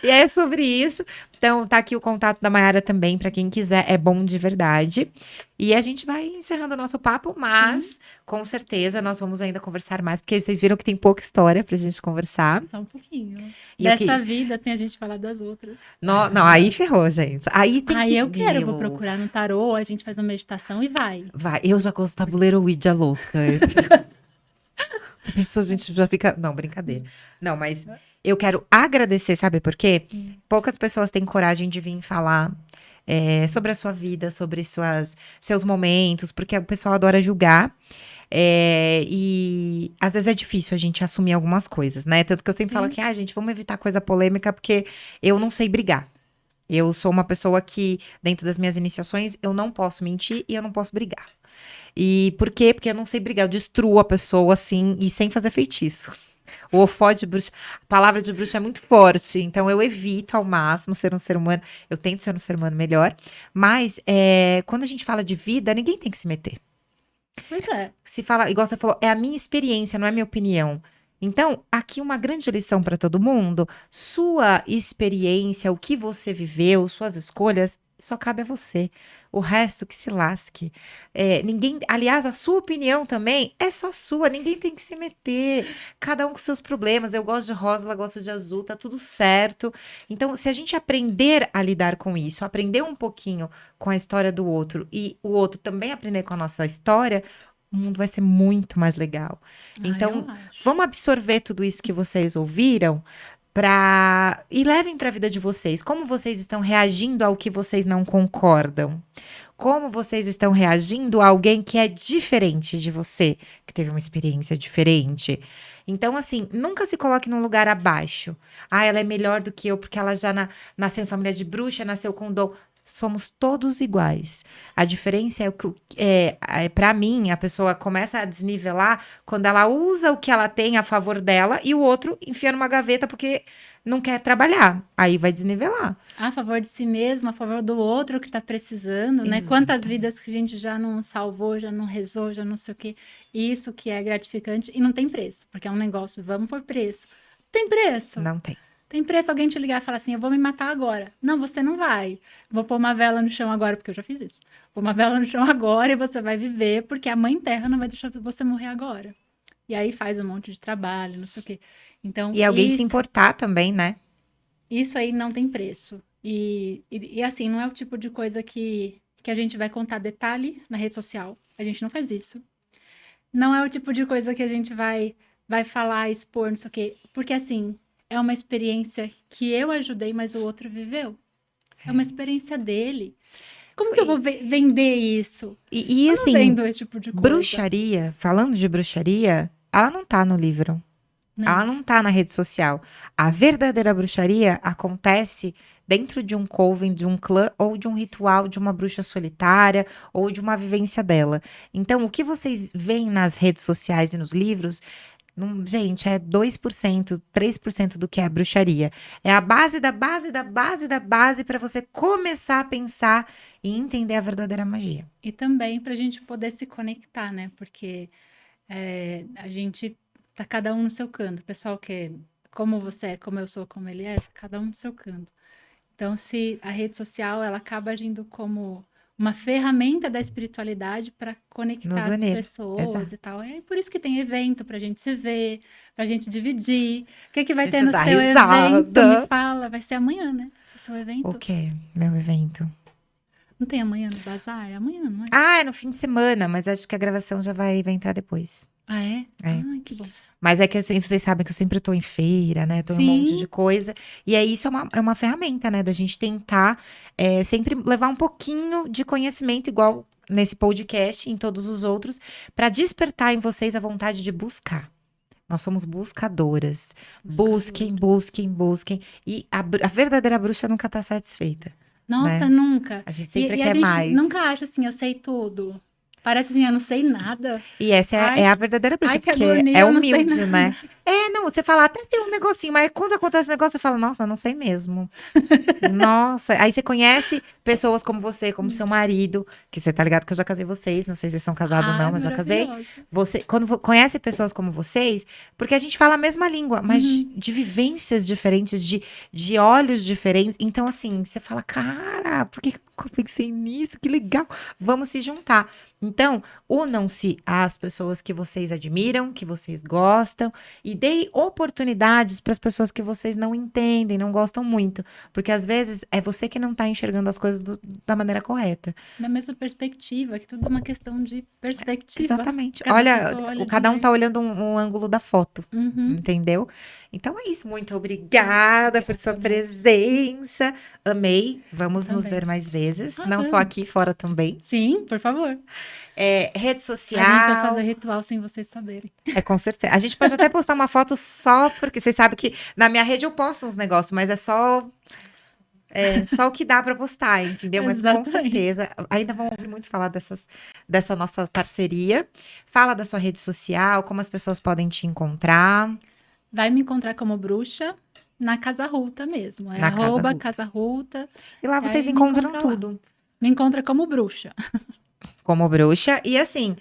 E é sobre isso. Então, tá aqui o contato da Mayara também, pra quem quiser, é bom de verdade. E a gente vai encerrando o nosso papo, mas com certeza nós vamos ainda conversar mais, porque vocês viram que tem pouca história pra gente conversar. Só um pouquinho. E Dessa vida, sem a gente falar das outras. Não, aí ferrou, gente. Aí tem Aí que. eu quero, eu vou Meu, procurar no tarô, a gente faz uma meditação e vai. vai, eu já gosto do tabuleiro Ouija louca. Você pensou, a gente já fica. Não, brincadeira. Não, mas eu quero agradecer, sabe por quê? Poucas pessoas têm coragem de vir falar sobre a sua vida, sobre seus momentos, porque o pessoal adora julgar. E às vezes é difícil a gente assumir algumas coisas, né? Tanto que eu sempre falo Sim. que, gente, vamos evitar coisa polêmica, porque eu não sei brigar. Eu sou uma pessoa que, dentro das minhas iniciações, eu não posso mentir e eu não posso brigar. E por quê? Porque eu não sei brigar. Eu destruo a pessoa assim e sem fazer feitiço. O ofó de bruxa, a palavra de bruxa é muito forte, então eu evito ao máximo ser um ser humano. Eu tento ser um ser humano melhor, mas quando a gente fala de vida, ninguém tem que se meter. Pois é. Se fala, igual você falou, é a minha experiência, não é a minha opinião. Então, aqui uma grande lição para todo mundo: sua experiência, o que você viveu, suas escolhas, só cabe a você. O resto que se lasque. Ninguém, aliás, a sua opinião também é só sua, ninguém tem que se meter. Cada um com seus problemas. Eu gosto de rosa, ela gosta de azul, tá tudo certo. Então, se a gente aprender a lidar com isso, aprender um pouquinho com a história do outro e o outro também aprender com a nossa história, o mundo vai ser muito mais legal. Então, Eu acho. vamos absorver tudo isso que vocês ouviram e levem para a vida de vocês. Como vocês estão reagindo ao que vocês não concordam? Como vocês estão reagindo a alguém que é diferente de você, que teve uma experiência diferente? Então, assim, nunca se coloque num lugar abaixo. Ela é melhor do que eu porque ela já nasceu em família de bruxa, nasceu com dom. Somos todos iguais. A diferença é o que, para mim, a pessoa começa a desnivelar quando ela usa o que ela tem a favor dela e o outro enfia numa gaveta porque não quer trabalhar. Aí vai desnivelar. A favor de si mesmo, a favor do outro que tá precisando, né? Quantas vidas que a gente já não salvou, já não rezou, já não sei o quê. Isso que é gratificante e não tem preço, porque é um negócio, vamos por preço. Tem preço. Não tem. Tem preço alguém te ligar e falar assim, eu vou me matar agora. Não, você não vai. Vou pôr uma vela no chão agora, porque eu já fiz isso. Pôr uma vela no chão agora e você vai viver, porque a mãe terra não vai deixar você morrer agora. E aí faz um monte de trabalho, não sei o quê. Então, E alguém se importar também, né? isso aí não tem preço. E assim, não é o tipo de coisa que a gente vai contar detalhe na rede social. A gente não faz isso. Não é o tipo de coisa que a gente vai falar, expor, não sei o quê. Porque assim, é uma experiência que eu ajudei, mas o outro viveu. É uma experiência dele. Como que eu vou vender isso? E Eu não assim, vendo esse tipo de coisa. bruxaria, falando de bruxaria, ela não tá no livro. Ela Não. não tá na rede social. A verdadeira bruxaria acontece dentro de um coven, de um clã, ou de um ritual de uma bruxa solitária, ou de uma vivência dela. Então, o que vocês veem nas redes sociais e nos livros, gente, é 2%, 3% do que é bruxaria. É a base da base da base da base para você começar a pensar e entender a verdadeira magia. E também para a gente poder se conectar, né? Porque a gente tá cada um no seu canto. O pessoal que como você é, como eu sou, como ele é, cada um no seu canto. Então, se a rede social ela acaba agindo como uma ferramenta da espiritualidade para conectar Nos as unir. pessoas Exato. e tal. É por isso que tem evento para a gente se ver, para a gente dividir. O que vai Gente ter no dá seu risada. evento? Me fala. Vai ser amanhã, né? O seu O evento? quê? Meu evento? Não tem amanhã no bazar? É amanhã, não é? Ah, é no fim de semana, mas acho que a gravação já vai entrar depois. Ah, é? É. Ai, que bom. Mas é que vocês sabem que eu sempre tô em feira, né? Tô em um monte de Sim, coisa. E aí, isso é uma ferramenta, né? Da gente tentar sempre levar um pouquinho de conhecimento, igual nesse podcast e em todos os outros, para despertar em vocês a vontade de buscar. Nós somos buscadoras. Busquem, buscadoras. busquem, busquem. E a verdadeira bruxa nunca tá satisfeita, Nossa, né? nunca. A gente sempre E a quer gente mais. nunca acha assim, eu sei tudo. Parece assim, eu não sei nada. E essa Ai, é a verdadeira bruxa, ai, que porque agonia, é eu não sei humilde, né? nada. Não, você fala até tem um negocinho, mas quando acontece o negócio, você fala, nossa, eu não sei mesmo. Nossa, aí você conhece pessoas como você, como seu marido, que você tá ligado que eu já casei vocês, não sei se vocês são casados ou Ai, não, mas já casei. maravilhosa. Você, quando conhece pessoas como vocês, porque a gente fala a mesma língua, mas Uhum. de vivências diferentes, de olhos diferentes. Então, assim, você fala, cara, por que eu nunca pensei nisso? Que legal, vamos se juntar. Então, unam-se às pessoas que vocês admiram, que vocês gostam, e deem oportunidades para as pessoas que vocês não entendem, não gostam muito. Porque às vezes é você que não está enxergando as coisas da maneira correta. Da mesma perspectiva, que tudo é uma questão de perspectiva. Exatamente. Cada Olha, pessoa olha de um cada um tá jeito. olhando um ângulo da foto. Uhum. Entendeu? Então é isso. Muito obrigada por sua Obrigada. presença. Amei. Eu Vamos nos ver também. mais vezes. Ah, Não só aqui, vamos. fora também. Sim, por favor. Rede A gente vai fazer social. ritual sem vocês saberem. Com certeza. A gente pode até postar uma foto só porque vocês sabem que na minha rede eu posto uns negócios, mas é só o que dá para postar, entendeu? Mas com Exatamente. certeza, ainda vão ouvir muito falar dessa nossa parceria. Fala da sua rede social, como as pessoas podem te encontrar. Vai me encontrar como bruxa na Casa Ruta mesmo. É Na Casa Ruta. Casa Ruta. E lá E vocês aí me encontram encontra lá. tudo. Me encontra como bruxa. Como bruxa. E assim,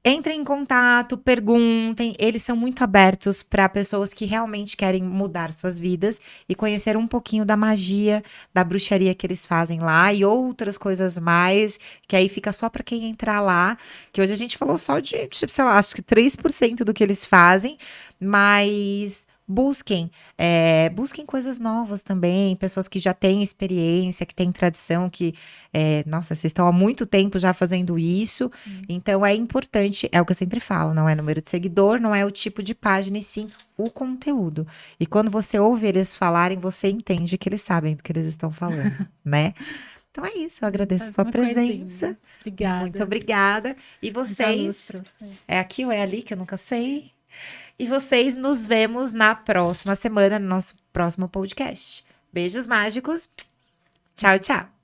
entrem em contato, perguntem. Eles são muito abertos para pessoas que realmente querem mudar suas vidas e conhecer um pouquinho da magia, da bruxaria que eles fazem lá e outras coisas mais, que aí fica só para quem entrar lá. Que hoje a gente falou só de, tipo, sei lá, acho que 3% do que eles fazem, mas. Busquem coisas novas também, pessoas que já têm experiência, que têm tradição, nossa, vocês estão há muito tempo já fazendo isso, Sim. então é importante, é o que eu sempre falo, não é número de seguidor, não é o tipo de página, e sim o conteúdo. E quando você ouve eles falarem, você entende que eles sabem do que eles estão falando, né? Então é isso, eu agradeço a sua Uma presença. coisinha. Obrigada. Muito obrigada. E Muita luz vocês, pra você. é aqui ou é ali, que eu nunca sei. E vocês nos vemos na próxima semana, no nosso próximo podcast. Beijos mágicos. Tchau, tchau.